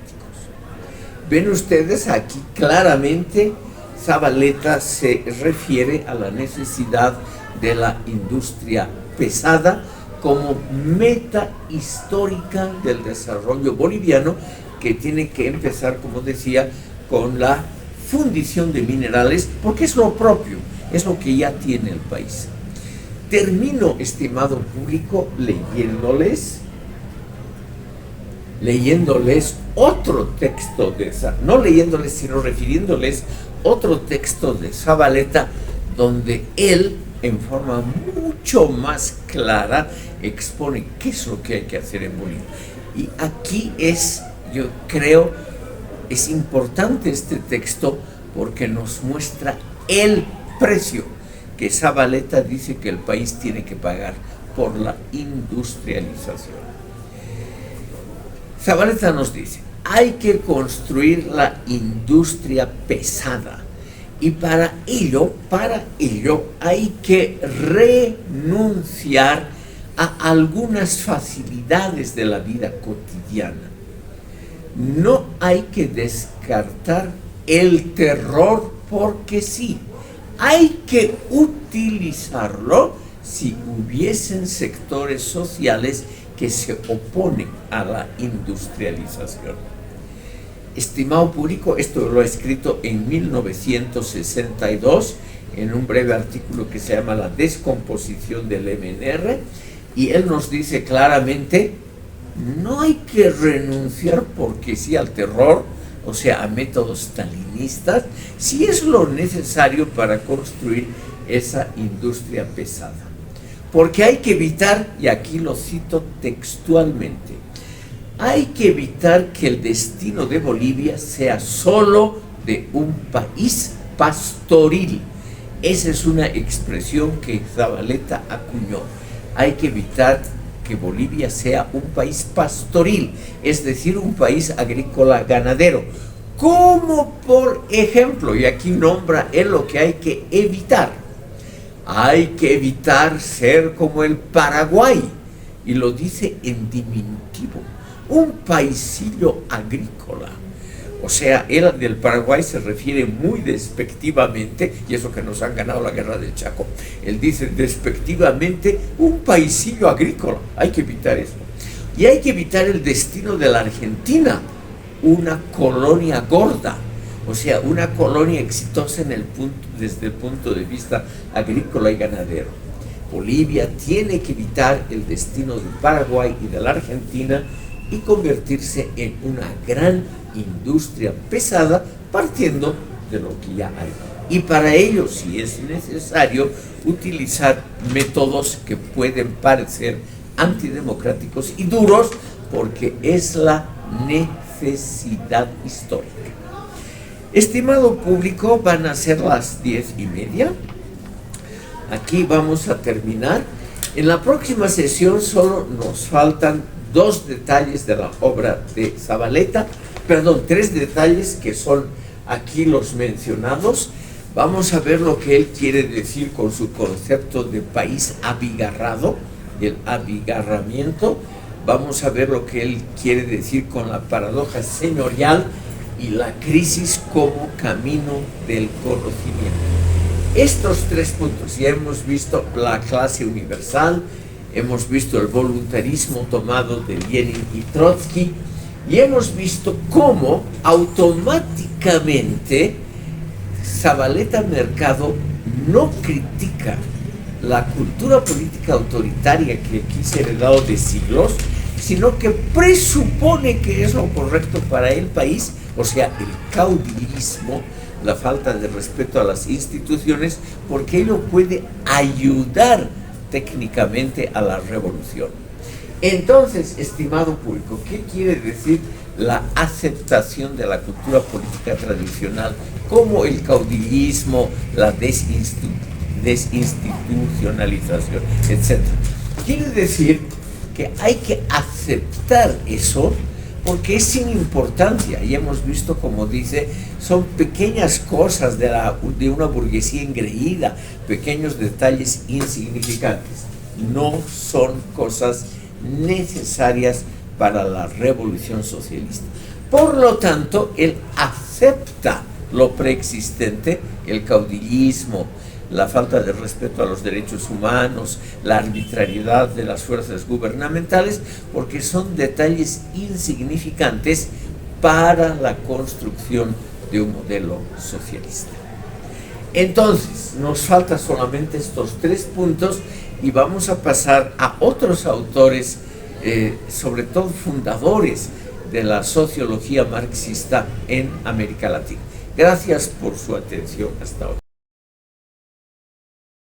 Ven ustedes aquí claramente Zavaleta se refiere a la necesidad de la industria pesada como meta histórica del desarrollo boliviano, que tiene que empezar, como decía, con la fundición de minerales, porque es lo propio, es lo que ya tiene el país. Termino, estimado público, leyéndoles leyéndoles otro texto no leyéndoles, sino refiriéndoles otro texto de Zavaleta, donde él, en forma mucho más clara, expone qué es lo que hay que hacer en Bolivia. Y aquí yo creo, es importante este texto porque nos muestra el precio que Zavaleta dice que el país tiene que pagar por la industrialización. Zavaleta nos dice, hay que construir la industria pesada y para ello hay que renunciar a algunas facilidades de la vida cotidiana. No hay que descartar el terror porque sí, hay que utilizarlo si hubiesen sectores sociales que se oponen a la industrialización. Estimado público, esto lo he escrito en 1962 en un breve artículo que se llama La descomposición del MNR, y él nos dice claramente, no hay que renunciar porque sí al terror, o sea, a métodos stalinistas, si es lo necesario para construir esa industria pesada. Porque hay que evitar, y aquí lo cito textualmente, hay que evitar que el destino de Bolivia sea solo de un país pastoril. Esa es una expresión que Zavaleta acuñó. Hay que evitar que Bolivia sea un país pastoril, es decir, un país agrícola ganadero. Como por ejemplo, y aquí nombra él lo que hay que evitar. Hay que evitar ser como el Paraguay, y lo dice en diminutivo, un paisillo agrícola. O sea, él del Paraguay se refiere muy despectivamente, y eso que nos han ganado la guerra del Chaco. Él dice despectivamente un paisillo agrícola. Hay que evitar eso. Y hay que evitar el destino de la Argentina, una colonia gorda. O sea, una colonia exitosa desde el punto de vista agrícola y ganadero. Bolivia tiene que evitar el destino del Paraguay y de la Argentina y convertirse en una gran industria pesada partiendo de lo que ya hay. Y para ello, si es necesario, utilizar métodos que pueden parecer antidemocráticos y duros, porque es la necesidad histórica. Estimado público, van a ser las 10:30. Aquí vamos a terminar. En la próxima sesión solo nos faltan 2 detalles de la obra de Zavaleta, tres detalles que son aquí los mencionados. Vamos a ver lo que él quiere decir con su concepto de país abigarrado, el abigarramiento. Vamos a ver lo que él quiere decir con la paradoja señorial y la crisis como camino del conocimiento. Estos 3 puntos, ya hemos visto la clase universal, hemos visto el voluntarismo tomado de Lenin y Trotsky, y hemos visto cómo automáticamente Zavaleta Mercado no critica la cultura política autoritaria que aquí se ha heredado de siglos, sino que presupone que es lo correcto para el país, o sea, el caudillismo, la falta de respeto a las instituciones, porque ello puede ayudar técnicamente a la revolución. Entonces, estimado público, ¿qué quiere decir la aceptación de la cultura política tradicional como el caudillismo, la desinstitucionalización, etcétera? Quiere decir que hay que aceptar eso porque es sin importancia, y hemos visto, como dice, son pequeñas cosas de una burguesía engreída, pequeños detalles insignificantes, no son cosas necesarias para la revolución socialista. Por lo tanto, él acepta lo preexistente, el caudillismo, la falta de respeto a los derechos humanos, la arbitrariedad de las fuerzas gubernamentales, porque son detalles insignificantes para la construcción de un modelo socialista. Entonces, nos faltan solamente estos 3 puntos y vamos a pasar a otros autores, sobre todo fundadores de la sociología marxista en América Latina. Gracias por su atención hasta ahora.